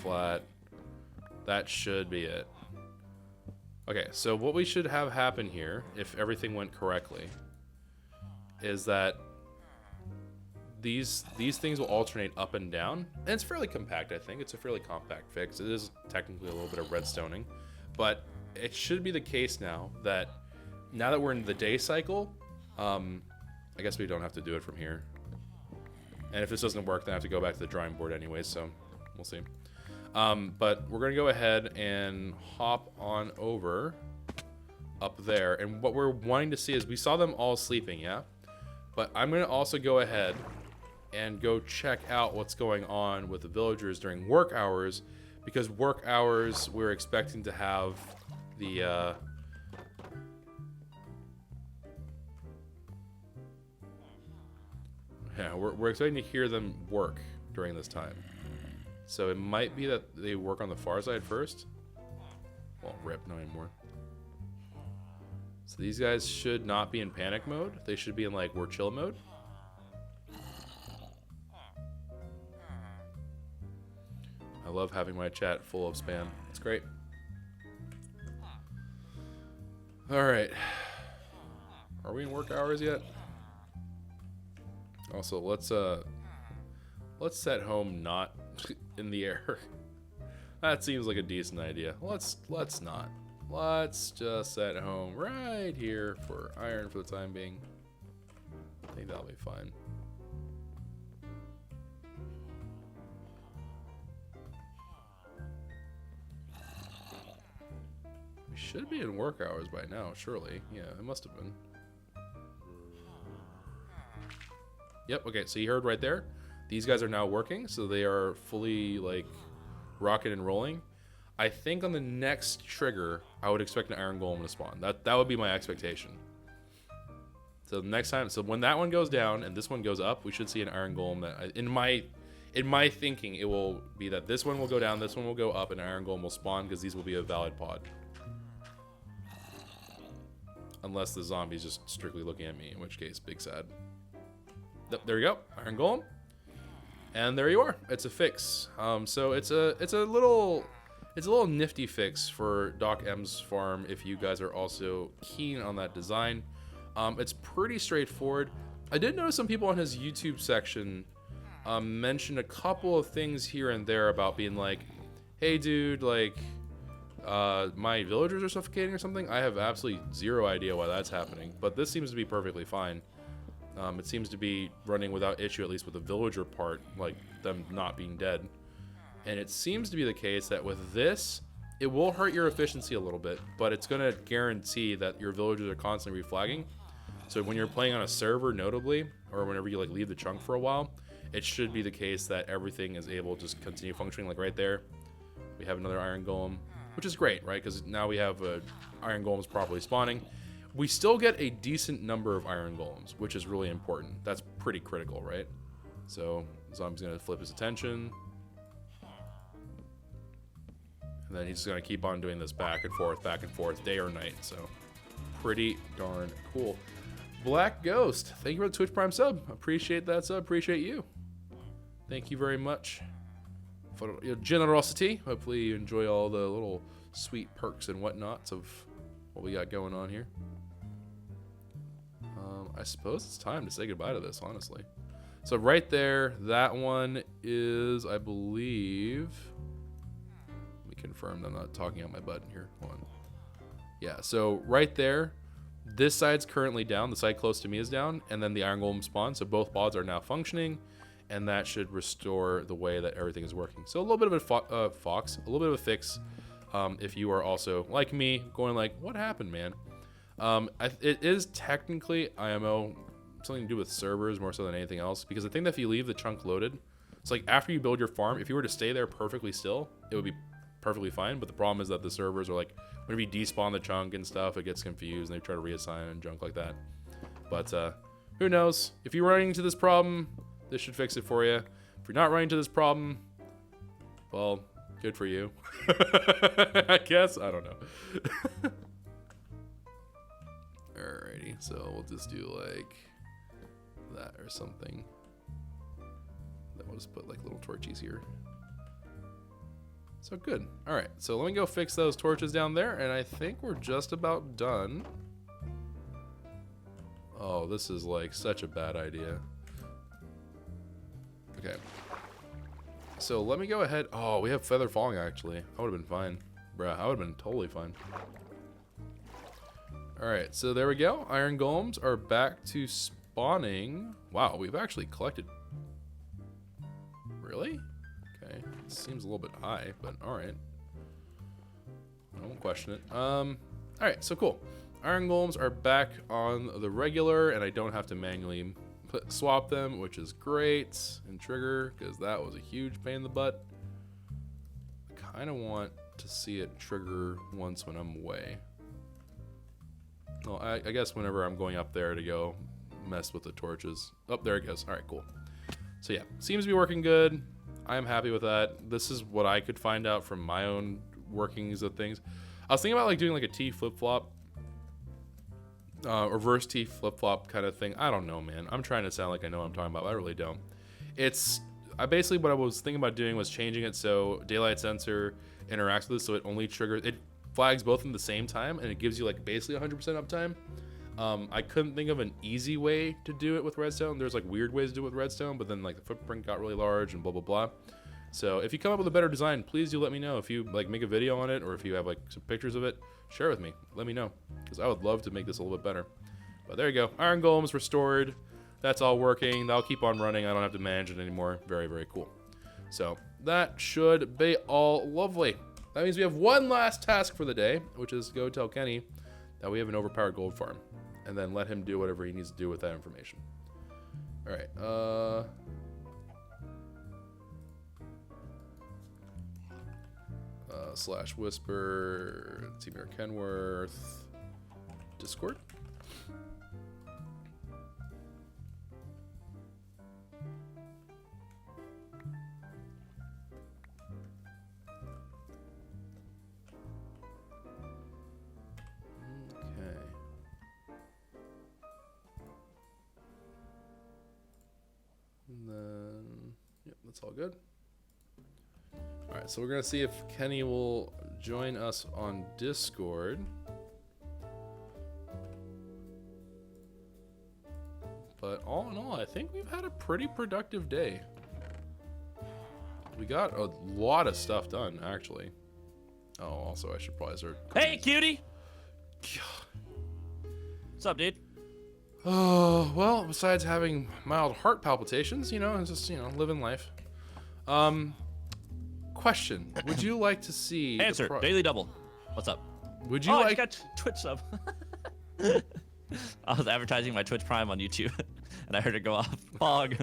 flat. That should be it. Okay, so what we should have happen here, if everything went correctly, is that these things will alternate up and down. And it's fairly compact, I think. It's a fairly compact fix. It is technically a little bit of redstoning. But it should be the case now that we're in the day cycle, I guess we don't have to do it from here. And if this doesn't work, then I have to go back to the drawing board anyways, so we'll see. But we're going to go ahead and hop on over up there. And what we're wanting to see is we saw them all sleeping, yeah? But I'm going to also go ahead and go check out what's going on with the villagers during work hours, because work hours we're expecting to have the... Yeah, we're expecting to hear them work during this time. So it might be that they work on the far side first. Well, rip, no anymore. So these guys should not be in panic mode. They should be in like we're chill mode. I love having my chat full of spam. It's great. All right. Are we in work hours yet? Also, let's set home not in the air. That seems like a decent idea. Let's not. Let's just set home right here for iron for the time being. I think that'll be fine. We should be in work hours by now, surely. Yeah, it must have been. Yep, okay, so you heard right there. These guys are now working, so they are fully, like, rocking and rolling. I think on the next trigger, I would expect an iron golem to spawn. That would be my expectation. So next time, so when that one goes down and this one goes up, we should see an iron golem. That, in In my thinking, it will be that this one will go down, this one will go up, and iron golem will spawn because these will be a valid pod. Unless the zombie's just strictly looking at me, in which case, big sad. There you go, iron golem. And there you are. It's a fix. So it's a little nifty fix for Doc M's farm if you guys are also keen on that design. It's pretty straightforward. I did notice some people on his YouTube section mentioned a couple of things here and there about being like, hey dude, like my villagers are suffocating or something. I have absolutely zero idea why that's happening, but this seems to be perfectly fine. It seems to be running without issue, at least with the villager part, like them not being dead. And it seems to be the case that with this, it will hurt your efficiency a little bit, but it's going to guarantee that your villagers are constantly reflagging. So when you're playing on a server, notably, or whenever you like leave the chunk for a while, it should be the case that everything is able to just continue functioning. Like right there, we have another iron golem, which is great, right? Because now we have iron golems properly spawning. We still get a decent number of iron golems, which is really important. That's pretty critical, right? So zombie's gonna flip his attention. And then he's just gonna keep on doing this back and forth, day or night. So pretty darn cool. Black Ghost, thank you for the Twitch Prime sub. Appreciate that sub, appreciate you. Thank you very much for your generosity. Hopefully you enjoy all the little sweet perks and whatnots of what we got going on here. I suppose it's time to say goodbye to this, honestly. So right there, that one is, I believe, let me confirm that I'm not talking out my butt here. Hold on. Yeah, so right there, this side's currently down. The side close to me is down, and then the iron golem spawned. So both pods are now functioning, and that should restore the way that everything is working. So a little bit of a a little bit of a fix. If you are also like me, going like, what happened, man? It is technically IMO, something to do with servers more so than anything else, because I think that if you leave the chunk loaded, it's like after you build your farm, if you were to stay there perfectly still, it would be perfectly fine. But the problem is that the servers are like, whenever you despawn the chunk and stuff, it gets confused and they try to reassign and junk like that. But who knows? If you're running into this problem, this should fix it for you. If you're not running into this problem, well, good for you. I guess. I don't know. Alrighty, so we'll just do like that or something. Then we'll just put like little torches here. So good. Alright, so let me go fix those torches down there, and I think we're just about done. Oh, this is like such a bad idea. Okay. So let me go ahead. Oh, we have feather falling actually. I would have been fine. Bruh, I would have been totally fine. Alright, so there we go. Iron golems are back to spawning. Wow, we've actually collected. Really? Okay, seems a little bit high, but alright. I won't question it. Alright, so cool. Iron golems are back on the regular, and I don't have to manually swap them, which is great. And trigger, because that was a huge pain in the butt. I kind of want to see it trigger once when I'm away. Well, I guess whenever I'm going up there to go mess with the torches. Oh, there it goes. All right, cool. So yeah, seems to be working good. I am happy with that. This is what I could find out from my own workings of things. I was thinking about like doing like a T flip-flop, reverse T flip-flop kind of thing. I don't know, man. I'm trying to sound like I know what I'm talking about, but I really don't. Basically what I was thinking about doing was changing it so daylight sensor interacts with it, so it only triggers, it flags both in the same time, and it gives you like basically 100% uptime. I couldn't think of an easy way to do it with redstone. There's like weird ways to do it with redstone, but then like the footprint got really large and blah blah blah. So if you come up with a better design, please do let me know. If you like make a video on it, or if you have like some pictures of it, share with me. Let me know, because I would love to make this a little bit better. But there you go. Iron golems restored. That's all working. That'll keep on running. I don't have to manage it anymore. Very, very cool. So that should be all lovely. That means we have one last task for the day, which is go tell Kenny that we have an overpowered gold farm, and then let him do whatever he needs to do with that information. All right. Slash whisper, Teamer Kenworth, Discord. all good. All right, so we're gonna see if Kenny will join us on Discord. But all in all, I think we've had a pretty productive day. We got a lot of stuff done, actually. Oh, also, I should probably start. Hey, cutie! What's up, dude? Oh, well, besides having mild heart palpitations, you know, and just, you know, living life. Question. Would you like to see... Answer. Daily double. What's up? Would you I like... just got Twitch sub. I was advertising my Twitch Prime on YouTube, and I heard it go off. Fog.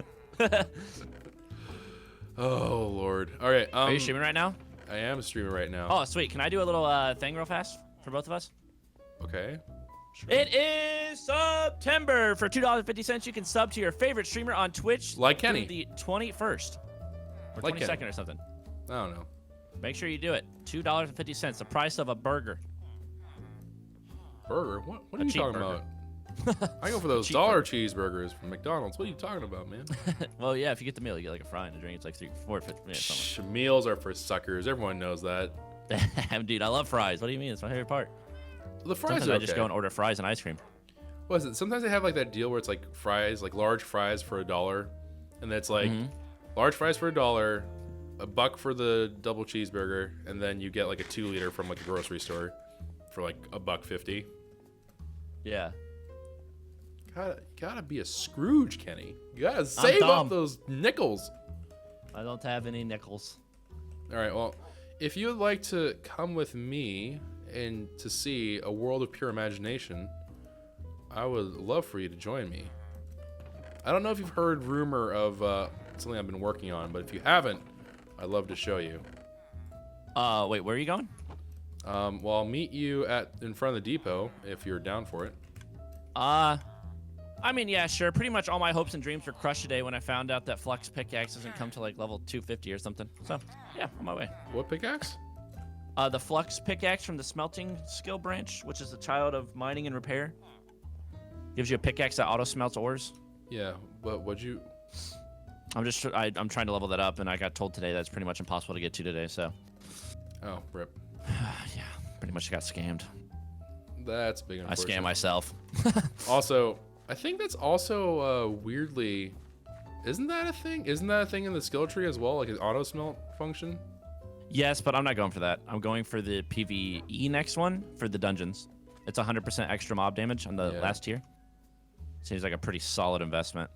Oh, Lord. All right. Are you streaming right now? I am streaming right now. Oh, sweet. Can I do a little thing real fast for both of us? Okay. Sure. It is September. For $2.50, you can sub to your favorite streamer on Twitch. Like Kenny. The 21st. Or Like 22nd Kenny. or something. I don't know. Make sure you do it. $2.50, the price of a burger. Burger? What are you talking about? I go for those Cheap dollar cheeseburgers from McDonald's. What are you talking about, man? Well, yeah, if you get the meal, you get like a fry and a drink. It's like $4.50. Yeah, something. Meals are for suckers. Everyone knows that. Dude, I love fries. What do you mean? It's my favorite part. The fries Sometimes are I okay. just go and order fries and ice cream. What is it? Sometimes they have like that deal where it's like fries, like large fries for $1, and that's like large fries for $1, $1 for the double cheeseburger, and then you get like a 2-liter from like a grocery store for like $1.50. Yeah. Gotta be a Scrooge, Kenny. You gotta save up those nickels. I don't have any nickels. All right, well, if you would like to come with me and to see A World of Pure Imagination, I would love for you to join me. I don't know if you've heard rumor of something I've been working on, but if you haven't, I'd love to show you. Wait, where are you going? Well, I'll meet you in front of the depot if you're down for it. I mean, yeah, sure. Pretty much all my hopes and dreams were crushed today when I found out that Flux pickaxe doesn't come to like level 250 or something. So, yeah, on my way. What pickaxe? The Flux pickaxe from the smelting skill branch, which is the child of mining and repair. Gives you a pickaxe that auto smelts ores. Yeah, but what'd you... I'm trying to level that up, and I got told today that's pretty much impossible to get to today, so. Oh, rip. Yeah, pretty much got scammed. That's big. I scam myself. Also, I think that's also weirdly... Isn't that a thing? Isn't that a thing in the skill tree as well, like an auto smelt function? Yes, but I'm not going for that. I'm going for the PvE next one for the dungeons. It's 100% extra mob damage on the last tier. Seems like a pretty solid investment.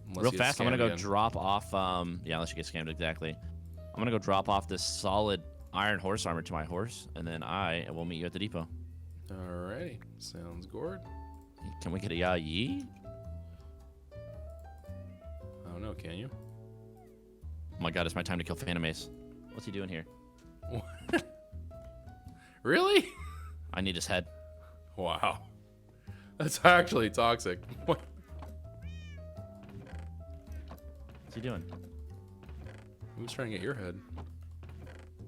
Unless Real you fast, I'm scam gonna go again. drop off. Yeah, unless you get scammed, exactly. I'm gonna go drop off this solid iron horse armor to my horse, and then I will meet you at the depot. Alrighty, sounds good. Can we get a yee? I don't know, can you? Oh my god, it's my time to kill Phantom Ace. What's he doing here? Really? I need his head. Wow. That's actually toxic. What? What's he doing? Who's trying to get your head?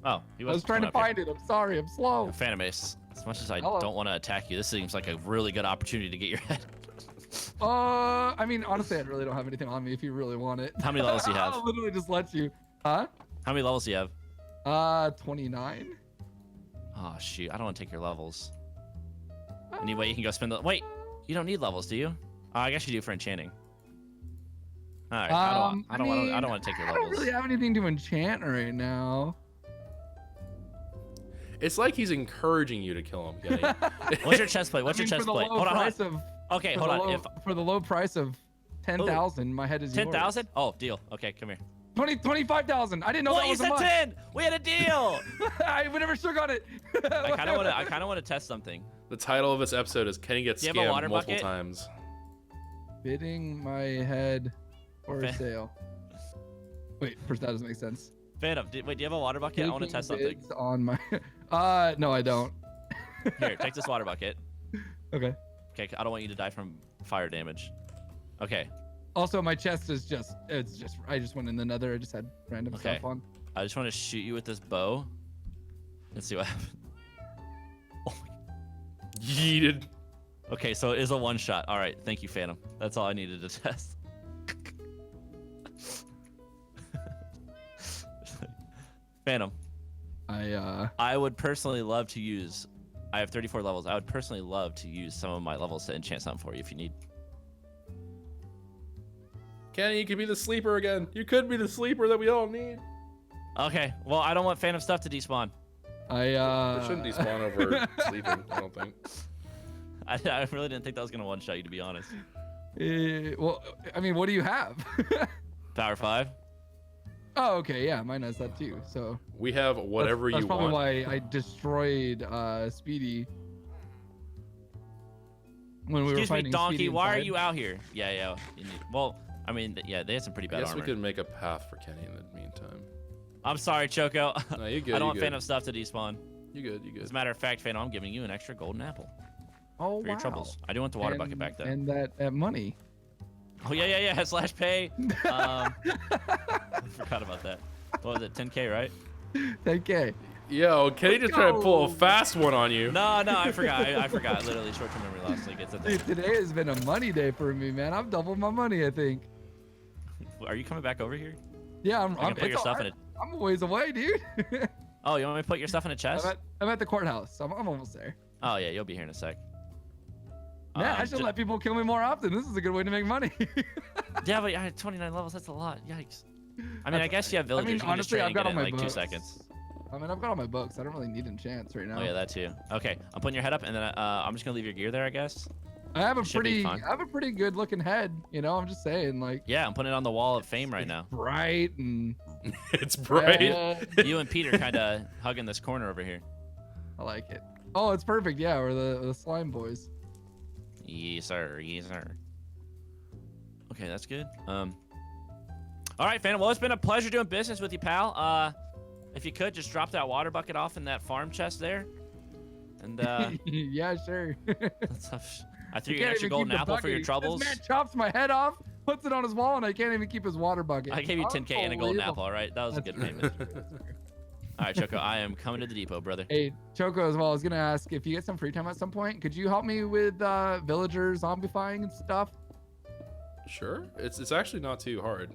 Oh, he I was trying to find it. I'm sorry. I'm slow. Phantom Ace. As much as I Hello. don't want to attack you, this seems like a really good opportunity to get your head. I mean, honestly, I really don't have anything on me if you really want it. How many levels do you have? I'll literally just let you. Huh? How many levels do you have? 29. Oh, shoot. I don't want to take your levels. Anyway, you can go spend the... Wait, you don't need levels, do you? I guess you do for enchanting. All right. I don't want to take your I levels. don't really have anything to enchant right now. It's like he's encouraging you to kill him, Kenny. What's your chest plate? What's your chest plate? Hold on. Okay, hold on. For the low price of 10,000, my head is yours. 10,000? Oh, deal. Okay, come here. 25,000. I didn't know Well, that you was a said month. 10. We had a deal. I would never shook on it. I kind of want to test something. The title of this episode is Kenny Gets Do you have a Scammed water Multiple bucket? Times. Bidding my head for sale. Wait, first that doesn't make sense. Phantom, wait, do you have a water bucket? I want to Taking test something. bids on my. No, I don't. Here, take this water bucket. Okay. Okay, I don't want you to die from fire damage. Okay. Also, my chest is I just went in the nether. I just had random Okay. stuff on. I just want to shoot you with this bow and see what happens. Oh my. Yeeted. Okay, so it is a one shot. All right, thank you, Phantom. That's all I needed to test. Phantom. I would personally love to use. I have 34 levels. I would personally love to use some of my levels to enchant something for you if you need. Kenny, you could be the sleeper again. You could be the sleeper that we all need. Okay. Well, I don't want Phantom stuff to despawn. It shouldn't despawn over sleeping, I don't think. I really didn't think that was gonna one-shot you, to be honest. Well, I mean, what do you have? Power 5. Oh, okay, yeah, mine has that too. So We have whatever that's you probably want. why I destroyed Speedy when we were Excuse me, fighting donkey. Speedy Why are inside. you out here? Yeah. Well, I mean, yeah, they had some pretty I bad guess armor. we could make a path for Kenny in the meantime. I'm sorry, Choco. No, you good. I don't you want good. Phantom stuff to despawn. You good. You As a good. matter of fact, Phantom, I'm giving you an extra golden apple Oh, for your troubles. I do want the water bucket back though. And that money. Oh yeah. Slash pay. I forgot about that. What was it? 10K, right? 10K. Yo, Kenny just tried to pull a fast one on you. No, I forgot. I forgot. Literally, short-term memory loss. Like it's a thing. Dude, today has been a money day for me, man. I've doubled my money, I think. Are you coming back over here? Yeah, I can put your stuff in it. I'm a ways away, dude. Oh, you want me to put your stuff in a chest? I'm at the courthouse. I'm almost there. Oh yeah, you'll be here in a sec. Man, I should let people kill me more often. This is a good way to make money. Yeah, but I had 29 levels. That's a lot. Yikes. I mean, I guess you have villagers. You can just honestly, trade I've and got get all it my in like books. 2 seconds. I mean, I've got all my books. I don't really need enchants right now. Oh yeah, that too. Okay, I'm putting your head up, and then I'm just gonna leave your gear there, I guess. I have a Should be fine. pretty good looking head. You know, I'm just saying, like. Yeah, I'm putting it on the wall of fame right now. Bright and. It's bright. You and Peter kind of hugging this corner over here. I like it. Oh, it's perfect. Yeah, we're the slime boys. Yes, sir. Yes, sir. Okay, that's good. All right, Phantom. Well, it's been a pleasure doing business with you, pal. If you could, just drop that water bucket off in that farm chest there. And Yeah, sure. I threw you an extra golden apple for your troubles. This man chops my head off, puts it on his wall, and I can't even keep his water bucket. I gave you 10K and a golden apple. Unbelievable. All right, that was a good payment. All right, Choco, I am coming to the depot, brother. Hey, Choco, as well, I was gonna ask if you get some free time at some point, could you help me with villager zombifying and stuff? Sure. It's actually not too hard.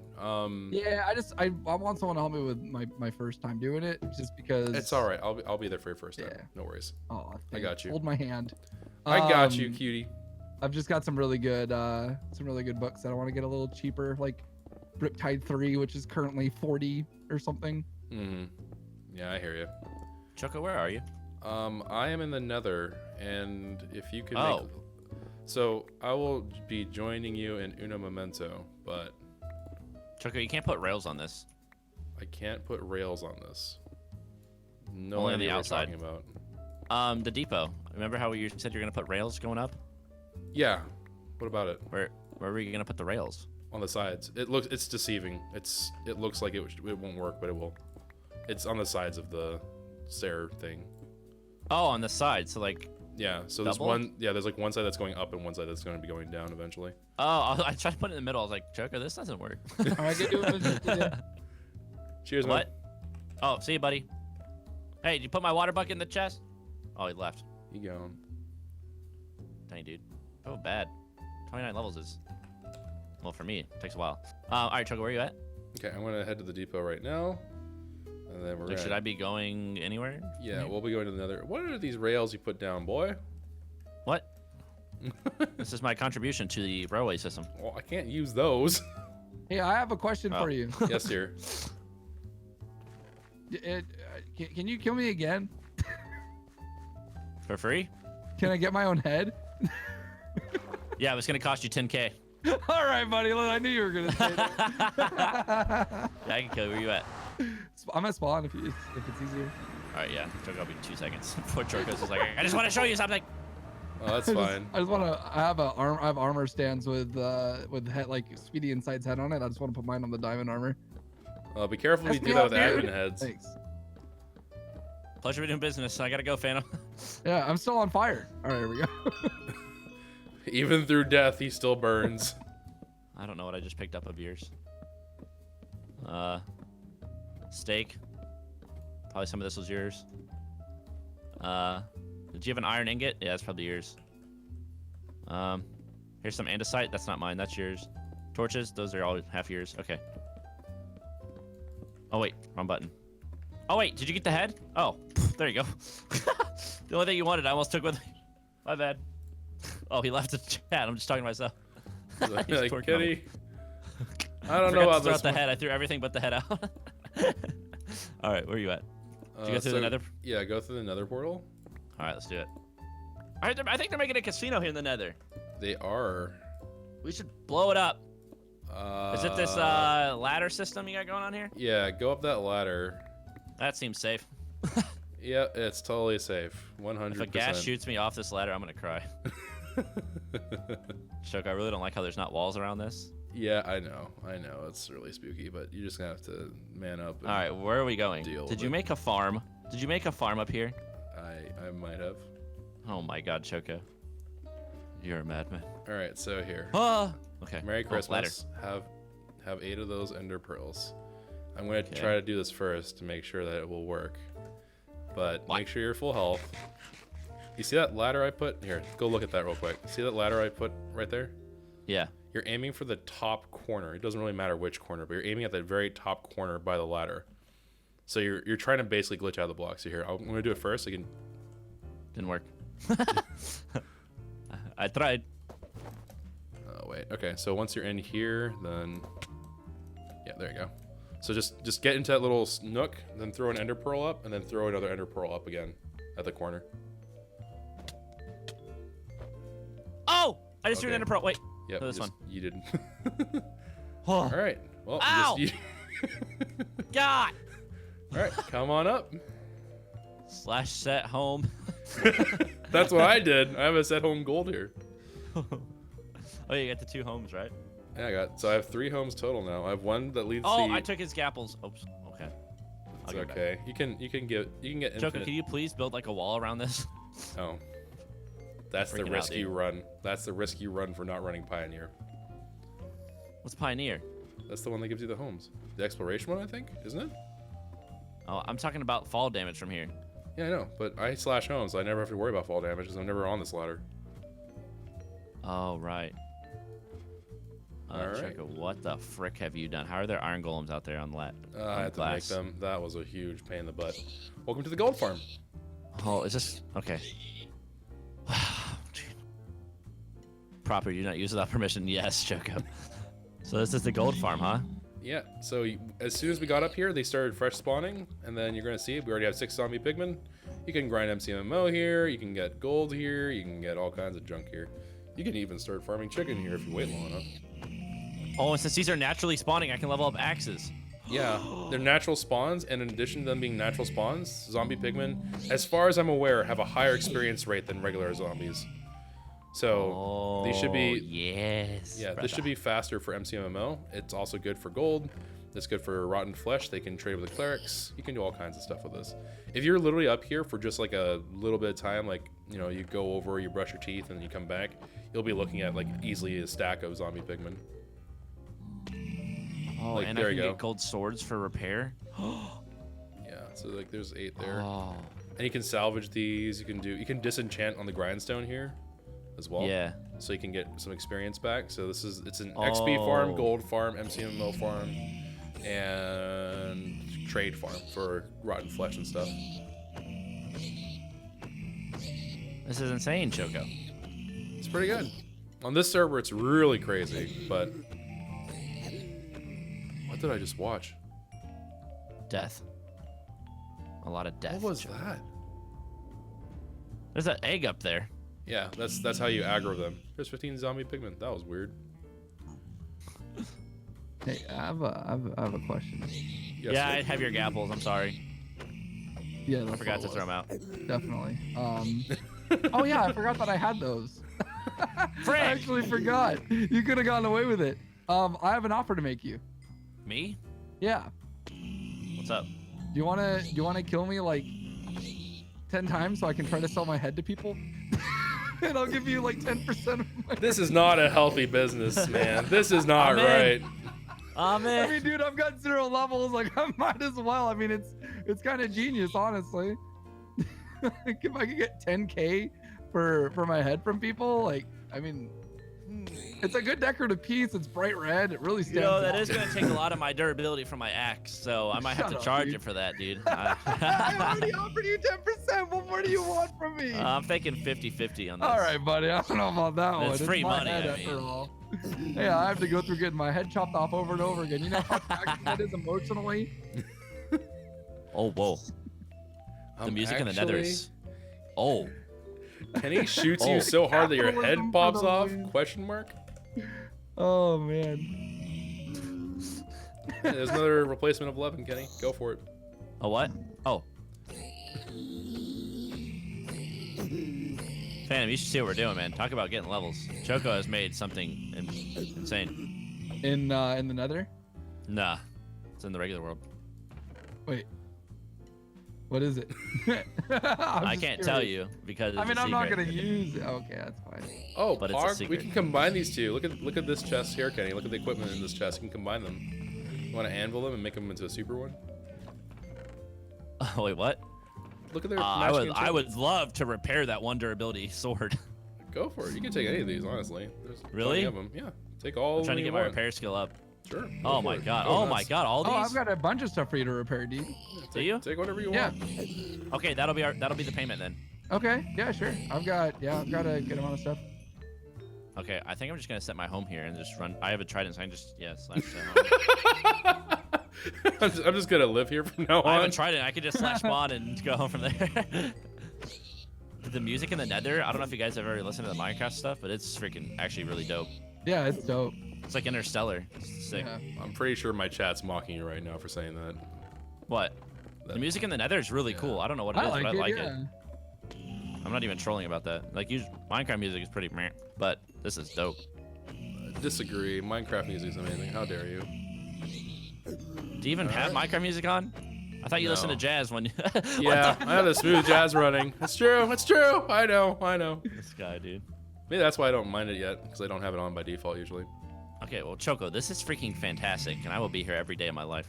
Yeah, I want someone to help me with my first time doing it, just because. It's all right. I'll be there for your first time. Yeah. No worries. Oh, I got you. Hold my hand. I got you, cutie. I've just got some really good books that I want to get a little cheaper, like Riptide 3, which is currently 40 or something. Mm-hmm. Yeah, I hear you. Choco, where are you? I am in the Nether, and if you could Oh. make... So, I will be joining you in Una Memento, but Choco, you can't put rails on this. I can't put rails on this. No Only on idea the what outside. you're talking about. The depot. Remember how you said you're gonna put rails going up? Yeah. What about it? Where were you gonna put the rails? On the sides. It's deceiving. It looks like it won't work, but it will. It's on the sides of the stair thing. Oh, on the side. So like. Yeah, so Double? there's like one side that's going up and one side that's going to be going down eventually. Oh, I tried to put it in the middle. I was like, Choco, this doesn't work. All right, get doing it. Cheers, man. What? Oh, see you, buddy. Hey, did you put my water bucket in the chest? Oh, he left. You going? Dang, dude. Oh, bad. 29 levels is. Well, for me, it takes a while. All right, Choco, where are you at? Okay, I'm going to head to the depot right now. And then we're Like, gonna... should I be going anywhere? Yeah, we'll be going to the Nether. What are these rails you put down, boy? What? This is my contribution to the railway system. Well, I can't use those. Hey, I have a question for you. Yes, sir. Can you kill me again? For free? Can I get my own head? Yeah, it was going to cost you 10K. All right, buddy. Look, I knew you were gonna say that. Yeah, I can kill you. Where you at? I'm at spawn if it's easier. All right, yeah. Choco, I'll be 2 seconds. Poor Choco's is like, I just want to show you something. Oh, that's fine. I just want to. I have armor stands with head, like Speedy Insight's head on it. I just want to put mine on the diamond armor. Be careful if you Mess me do that up, with dude. admin heads. Thanks. Pleasure doing business. I got to go, Phantom. Yeah, I'm still on fire. All right, here we go. Even through death, he still burns. I don't know what I just picked up of yours. Steak. Probably some of this was yours. Did you have an iron ingot? Yeah, that's probably yours. Here's some andesite. That's not mine. That's yours. Torches. Those are all half yours. Okay. Oh wait, wrong button. Oh wait, did you get the head? Oh, there you go. The only thing you wanted, I almost took with me. My bad. Oh, he left the chat. I'm just talking to myself. Like, He's twerking on me. I don't know about throw this out the one. head. I threw everything but the head out. All right, where are you at? Did you go through the nether? Yeah, go through the nether portal. All right, let's do it. All right, I think they're making a casino here in the nether. They are. We should blow it up. Is it this ladder system you got going on here? Yeah, go up that ladder. That seems safe. Yeah, it's totally safe. 100%. If a gas shoots me off this ladder, I'm gonna cry. Choke, I really don't like how there's not walls around this. Yeah, I know. It's really spooky, but you're just gonna have to man up. All right, where are we going? Did you make a farm? Did you make a farm up here? I might have. Oh my God, Choco. You're a madman. All right, so here. Ah! Okay. Merry Oh, Christmas. Have 8 of those ender pearls. I'm going to try to do this first to make sure that it will work. But make sure you're full health. You see that ladder I put? Here, go look at that real quick. See that ladder I put right there? Yeah. You're aiming for the top corner. It doesn't really matter which corner, but you're aiming at the very top corner by the ladder. So you're trying to basically glitch out of the blocks. So here, I'm going to do it first. So you can... Didn't work. I tried. Oh, wait. Okay, so once you're in here, then... Yeah, there you go. So just get into that little nook, then throw an ender pearl up, and then throw another ender pearl up again at the corner. Oh! I just threw an ender pearl. Wait. Yep, this one. You didn't. Oh. All right. Well, Ow! God! All right, come on up. / set home. That's what I did. I have a set home gold here. Oh, you got the 2 homes, right? Yeah, I have 3 homes total now. I have one that leads Oh, the... I took his gapples. Oops. Okay. It's okay. You can get infinite... Choco, can you please build like a wall around this? Oh. That's the risk you run. That's the risk you run for not running Pioneer. What's Pioneer? That's the one that gives you the homes. The exploration one, I think, isn't it? Oh, I'm talking about fall damage from here. Yeah, I know, but I slash homes, so I never have to worry about fall damage because I'm never on this ladder. Oh, right. All right. Choco, what the frick have you done? How are there iron golems out there on the I had to make them. That was a huge pain in the butt. Welcome to the gold farm. Oh, is this... Okay. Property, do not use without permission. Yes, Choco. So this is the gold farm, huh? Yeah, so as soon as we got up here, they started fresh spawning, and then you're going to see we already have 6 zombie pigmen. You can grind MCMMO here, you can get gold here, you can get all kinds of junk here. You can even start farming chicken here if you wait long enough. Oh, and since these are naturally spawning, I can level up axes. Yeah, they're natural spawns, and in addition to them being natural spawns, zombie pigmen, as far as I'm aware, have a higher experience rate than regular zombies. So these should be... Yes. Yeah, brother. this should be faster for MCMMO. It's also good for gold. It's good for rotten flesh. They can trade with the clerics. You can do all kinds of stuff with this. If you're literally up here for just like a little bit of time, like, you know, you go over, you brush your teeth, and then you come back, you'll be looking at like easily a stack of zombie pigmen. Oh, like, and there I can you go. get gold swords for repair. Yeah, so like there's 8 there. Oh. And you can salvage these. You can disenchant on the grindstone here as well. Yeah. So you can get some experience back. So it's an XP farm, gold farm, MCMMO farm, and trade farm for rotten flesh and stuff. This is insane, Choco. It's pretty good. On this server, it's really crazy, but what did I just watch? Death. A lot of death. What was Choco. that? There's an egg up there. Yeah, that's how you aggro them. There's 15 zombie pigmen. That was weird. Hey, I have a question. Yes, Yeah, sir. I have your gapples. I'm sorry. Yeah, I forgot to throw them out. Definitely. Oh yeah, I forgot that I had those. Frick! I actually forgot. You could have gotten away with it. I have an offer to make you. Me? Yeah. What's up? Do you wanna kill me like 10 times so I can try to sell my head to people? And I'll give you like 10% of my... This is not a healthy business, man. This is not I'm in. right. I mean, dude, I've got 0 levels. Like, I might as well. I mean, it's kind of genius, honestly. Like, if I could get 10K for my head from people, like, I mean, It's a good decorative piece. It's bright red. It really stands You know, out. that is going to take a lot of my durability from my axe, so I might have Shut to up, charge dude. you for that, dude. I already offered you 10%. What more do you want from me? I'm thinking 50-50 on this. All right, buddy. I don't know about that one. It's free my money, head I after mean. all. Yeah, I have to go through getting my head chopped off over and over again. You know how taxing that is emotionally? Oh, whoa. The music in the nethers. Oh. Kenny shoots Oh. you so hard that your head Capitalism for pops the off? win. Question mark. Oh, man. Yeah, there's another replacement of 11, Kenny. Go for it. A what? Oh. Phantom, you should see what we're doing, man. Talk about getting levels. Choco has made something insane. In the nether? Nah. It's in the regular world. Wait. What is it? I can't tell you because it's I mean, a I'm not secret. gonna use it. Okay, that's fine. Oh, But it's a Pog, we secret. can combine these two. Look at this chest here, Kenny. Look at the equipment in this chest. You can combine them. You want to anvil them and make them into a super one? Oh, wait, what? Look at their I matching would enchantments. love to repair that one durability sword. Go for it. You can take any of these, honestly. There's Really? plenty of them. Yeah. Take all I'm trying to you get my want. repair skill up. Sure. Go Oh for my it. god. Go Oh my nuts. god. All Oh, these. I've got a bunch of stuff for you to repair, dude. Do you? Take whatever you Yeah. want. Okay, that'll be the payment then. Okay. Yeah, sure. I've got a good amount of stuff. Okay, I think I'm just gonna set my home here and just run. I have a trident, so I can just slash set home. I'm just gonna live here from now I have on. a trident. I could just slash spawn and go home from there. The music in the Nether. I don't know if you guys have ever listened to the Minecraft stuff, but it's freaking actually really dope. Yeah, it's dope. It's like Interstellar. It's sick. Yeah. I'm pretty sure my chat's mocking you right now for saying that. What? The music in the Nether is really Yeah. cool. I don't know what it is, I like but it. I like Yeah. it. I'm not even trolling about that. Like, Minecraft music is pretty meh, but this is dope. Disagree. Minecraft music's amazing. How dare you? Do you even have Minecraft music on? I thought you listened to No. jazz when. Yeah, I have the smooth jazz running. It's true. It's true. I know. This guy, dude. Maybe that's why I don't mind it yet, because I don't have it on by default usually. Okay, well, Choco, this is freaking fantastic, and I will be here every day of my life.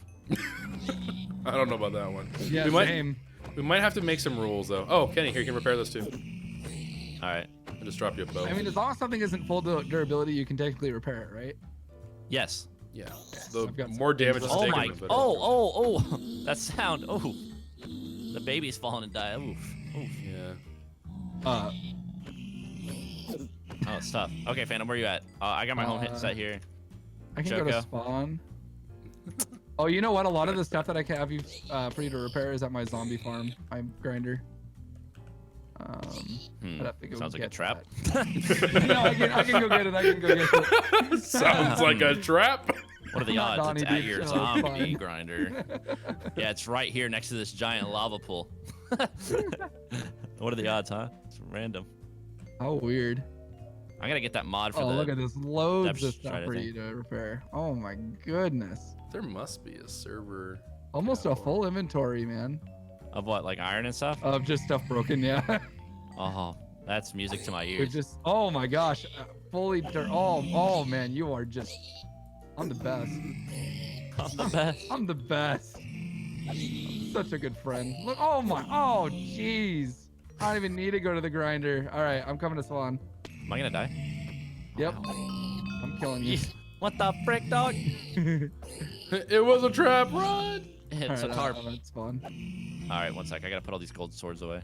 I don't know about that one. Yeah, we might same. we might have to make some rules though. Oh, Kenny, here you can repair this too. All right. I just dropped you a bow. I mean, as long as something isn't full durability, you can technically repair it, right? Yes. yeah. I've The got more some damage things is left. Oh taken, my. the better. Oh. That sound. Oh. The baby's falling and dying. Oof. Oof. Yeah. Oh, it's tough. Okay, Phantom, where you at? I got my home hit set here. I can go to Choco. spawn. Oh, you know what? A lot of the stuff that I can have you for you to repair is at my zombie farm. I'm grinder. I'd have to go Sounds like a get trap. that. No, I can go get it. I can go get it. Sounds like a trap. What are the Not odds? Donnie, It's at dude. your No, it's zombie fine. grinder. Yeah, it's right here next to this giant lava pool. What are the odds, huh? It's random. How weird. I gotta get that mod for Oh, the. look at this. Loads of depth stuff strider for thing. you to repair. Oh my goodness. There must be a server. Almost a full inventory, man. Of what, like iron and stuff? Of just stuff broken, yeah. Oh, that's music to my We ears. just, oh my gosh. Fully, oh man, you are just, I'm the best. I'm the best. I'm the best. Such a good friend. Look, oh jeez. I don't even need to go to the grinder. All right, I'm coming to spawn. Am I gonna die? Yep. Wow. I'm killing you. What the frick, dog? It was a trap. Run. It's a tarp. I'm at spawn. All right, one sec. I gotta put all these gold swords away.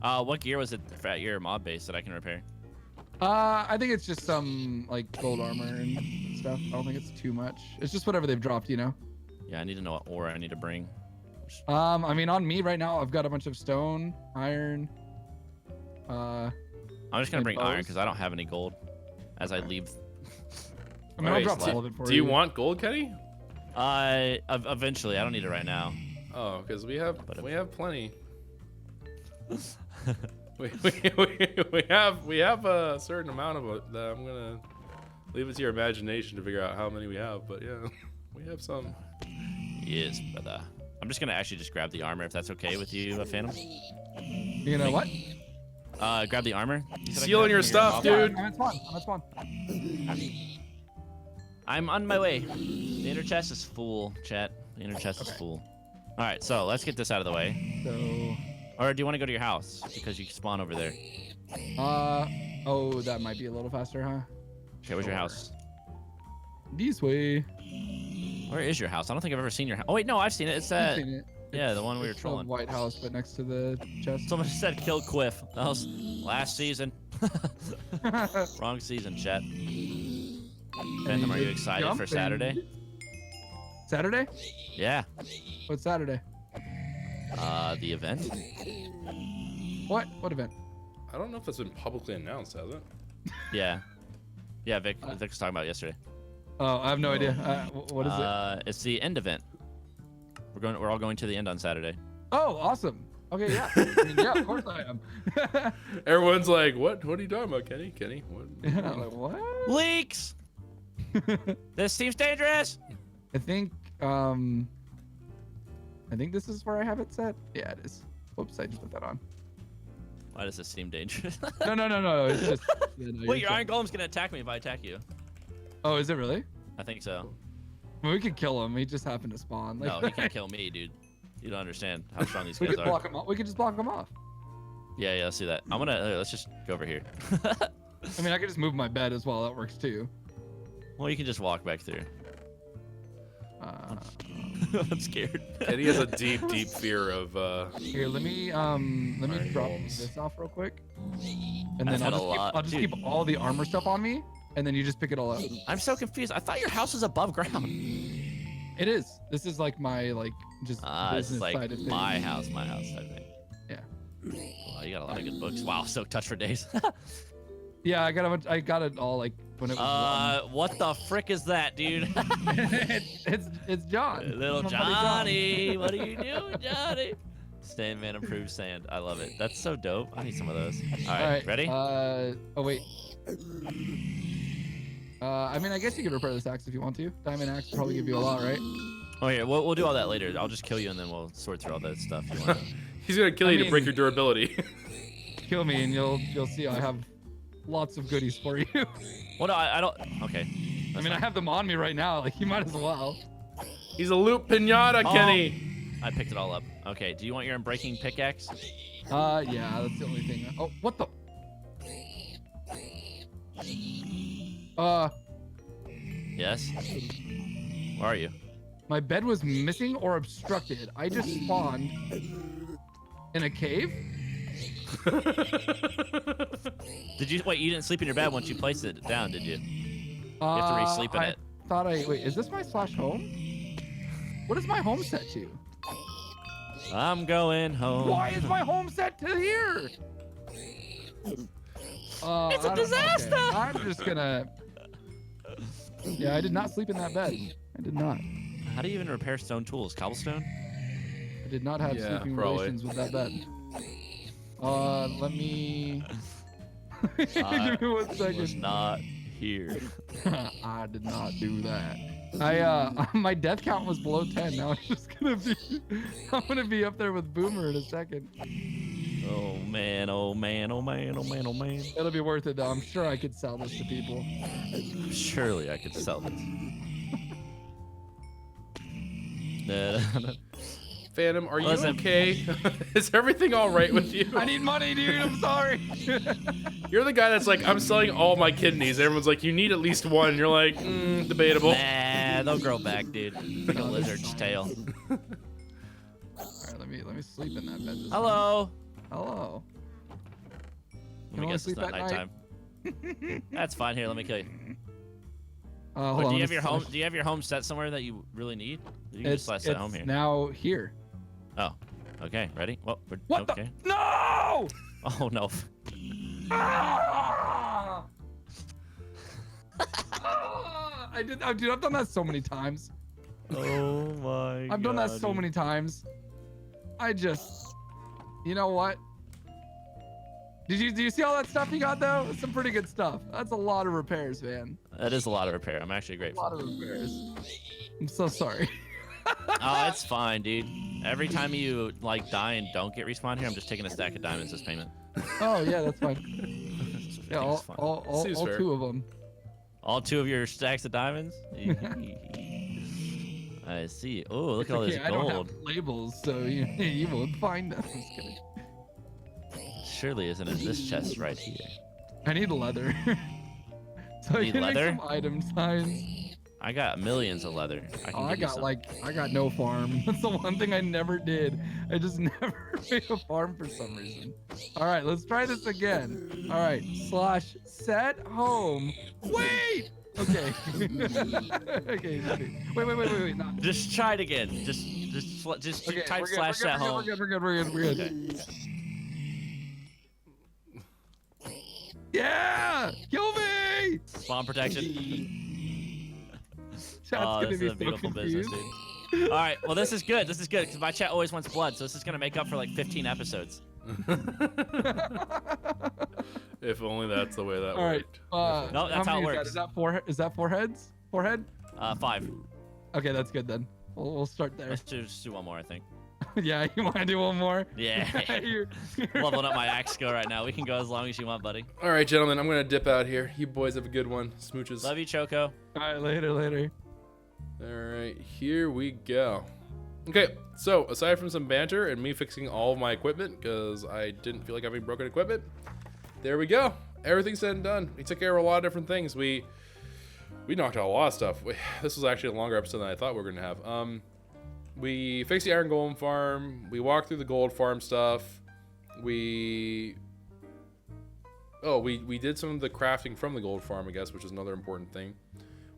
What gear was it at your mod base that I can repair? I think it's just some like gold armor and stuff. I don't think it's too much. It's just whatever they've dropped, you know. Yeah, I need to know what ore I need to bring. I mean, on me right now, I've got a bunch of stone, iron. I'm just gonna and bring iron bows. because I don't have any gold. As I leave. I mean, I'll Alright, drop so all of it for Do you want gold, Kenny? Eventually, I don't need it right now. Oh, because we have plenty. we have a certain amount of it that I'm gonna leave it to your imagination to figure out how many we have. But yeah, we have some. Yes, brother. I'm just gonna actually just grab the armor if that's okay with you, Phantom. You know what? Grab the armor. You said I Stealing could your have stuff, your dude. I'm at spawn. I'm at spawn. I'm on my way. The inner chest is full, chat. The inner chest is full. All right, so let's get this out of the way. So, Or do you want to go to your house because you can spawn over there? oh, that might be a little faster, huh? Okay, where's your house? This way. Where is your house? I don't think I've ever seen your house. Oh wait, no, I've seen it. It's I've that. seen it. Yeah, the one we were It's the trolling. White House, but next to the chest. Someone said kill Kweh. That was last season. Wrong season, chat. Phantom, are you excited for Saturday? Saturday? Yeah. What's Saturday? The event. What? What event? I don't know if that's been publicly announced, has it? Yeah. Yeah, Vic was talking about it yesterday. Oh, I have no idea. What is it? It's the end event. We're all going to the end on Saturday. Oh, awesome. Okay, yeah. I mean, yeah, of course I am. Everyone's like, what? What are you talking about, Kenny? Kenny? What? Yeah, I'm like, what? Leaks. This seems dangerous. I think this is where I have it set. Yeah, it is. Whoops, I just put that on. Why does this seem dangerous? No. It's just. Yeah, no, Wait, your you're iron golem's gonna attack me if I attack you. Oh, is it really? I think so. Well, we could kill him. He just happened to spawn. No, he can't kill me, dude. You don't understand how strong these we guys could are. block him off. We could just block him off. Yeah, let's do that. I'm gonna let's just go over here. I mean, I could just move my bed as well. That works too. Well, you can just walk back through. I'm scared. Kenny has a deep, deep fear of. Here, let me drop golems. this off real quick, and I've then had I'll just Dude. keep all the armor stuff on me, and then you just pick it all up. I'm so confused. I thought your house was above ground. It is. This is like my just It's business like side of things. my house type thing. Yeah. Wow, you got a lot of good books. Wow, so touch for days. Yeah, I got it all like when it was. What the frick is that, dude? it's John. Little My buddy John. Johnny, what are you doing, Johnny? Stand improved sand. I love it. That's so dope. I need some of those. All right, ready? Oh wait. I mean, I guess you could repair this axe if you want to. Diamond axe will probably give you a lot, right? Oh yeah, we'll do all that later. I'll just kill you and then we'll sort through all that stuff. You want? He's gonna kill you to break your durability. Kill me and you'll see I have lots of goodies for you. Well, no, I don't. Okay. I mean, I have them on me right now. Like, you might as well. He's a loot pinata, Kenny. I picked it all up. Okay. Do you want your unbreaking pickaxe? Yeah, that's the only thing. Oh, what the? Yes. Where are you? My bed was missing or obstructed. I just spawned in a cave. Did you wait? You didn't sleep in your bed once you placed it down, did you? You have to re-sleep in it. Wait, is this my slash home? What is my home set to? I'm going home. Why is my home set to here? It's a disaster. Okay. I'm just gonna. Yeah, I did not sleep in that bed. I did not. How do you even repair stone tools? Cobblestone? I did not have sleeping relations with that bed. Let me. Give me 1 second. Was not here. I did not do that. My death count was below 10. Now it's just gonna be. I'm gonna be up there with Boomer in a second. Oh man! Oh man! Oh man! Oh man! Oh man! It'll be worth it though. I'm sure I could sell this to people. Surely I could sell this. Phantom, are you Listen. okay? Is everything all right with you? I need money, dude. I'm sorry. You're the guy that's like, I'm selling all my kidneys. Everyone's like, you need at least one. You're like, debatable. Nah, they'll grow back, dude. Like a lizard's tail. All right, let me sleep in that bed. This Hello. time. Hello. Let me only guess it's sleep not at night? nighttime. That's fine. Here, let me kill you. Hold Or on, do you let have me your home? finish. Do you have your home set somewhere that you really need? You can just set home here. Now here. Oh, okay. Ready? Well, What okay. the? No! Oh no. Ah! I did. Dude, I've done that so many times. Oh my. I've done that so many times. You know what? Do you see all that stuff you got though? It's some pretty good stuff. That's a lot of repairs, man. That is a lot of repair. I'm actually A grateful. lot of repairs. I'm so sorry. Oh, it's fine, dude. Every time you like die and don't get respawned here, I'm just taking a stack of diamonds as payment. Oh yeah, that's fine. Yeah, It's fine. all Seems fair. 2 of them. All 2 of your stacks of diamonds? I see. Oh, look at all this I don't gold. have labels, so you won't find them. Just kidding. Surely isn't it this chest right here? I need leather. So I Need can make leather? some item signs. I got millions of leather. I can Oh, give you some. I got no farm. That's the one thing I never did. I just never made a farm for some reason. All right, let's try this again. All right, / set home. Wait. Okay. Okay. Wait. No. Just try it again. Just Okay, type we're good, slash set home. We're good. Okay. Yeah! Kill me! Spawn protection. Chat's Oh, gonna this be is a so beautiful business, confused. dude. All right, well, this is good. This is good because my chat always wants blood, so this is gonna make up for like 15 episodes. If only that's the way that All right. worked. No, that's how it many works. Is that four? Is that 4 heads? 4 head? 5. Okay, that's good then. We'll start there. Let's just do one more, I think. Yeah, you want to do one more? Yeah. You're- Leveling up my axe skill right now. We can go as long as you want, buddy. All right, gentlemen, I'm gonna dip out here. You boys have a good one. Smooches. Love you, Choco. All right, later. All right, here we go. Okay, so aside from some banter and me fixing all of my equipment because I didn't feel like having broken equipment, there we go. Everything's said and done. We took care of a lot of different things. We knocked out a lot of stuff. This was actually a longer episode than I thought we were gonna have. We fixed the iron golem farm. We walked through the gold farm stuff. We did some of the crafting from the gold farm, I guess, which is another important thing.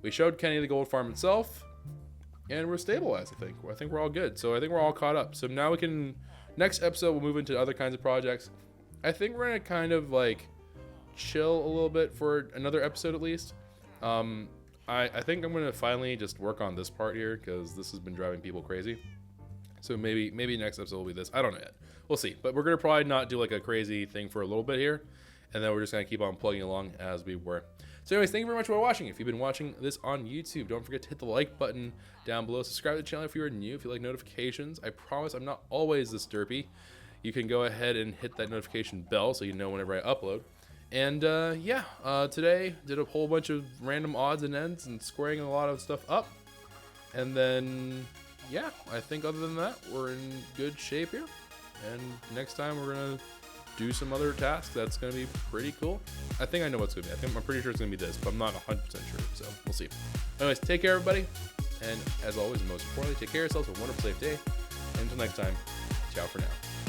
We showed Kenny the gold farm itself, and we're stabilized, I think. I think we're all good. So I think we're all caught up. So now we can, next episode, we'll move into other kinds of projects. I think we're going to kind of like chill a little bit for another episode at least. I think I'm going to finally just work on this part here because this has been driving people crazy. So maybe next episode will be this. I don't know yet. We'll see. But we're going to probably not do like a crazy thing for a little bit here. And then we're just going to keep on plugging along as we were. So anyways, thank you very much for watching. If you've been watching this on YouTube, don't forget to hit the like button down below. Subscribe to the channel if you're new, if you like notifications. I promise I'm not always this derpy. You can go ahead and hit that notification bell so you know whenever I upload. And today did a whole bunch of random odds and ends and squaring a lot of stuff up. And then, yeah, I think other than that, we're in good shape here. And next time we're going to do some other tasks that's going to be pretty cool. I think I know what's going to be. I'm pretty sure it's going to be this, but I'm not 100% sure, so we'll see. Anyways, take care, everybody. And as always, and most importantly, take care of yourselves. Have a wonderful, safe day. And until next time, ciao for now.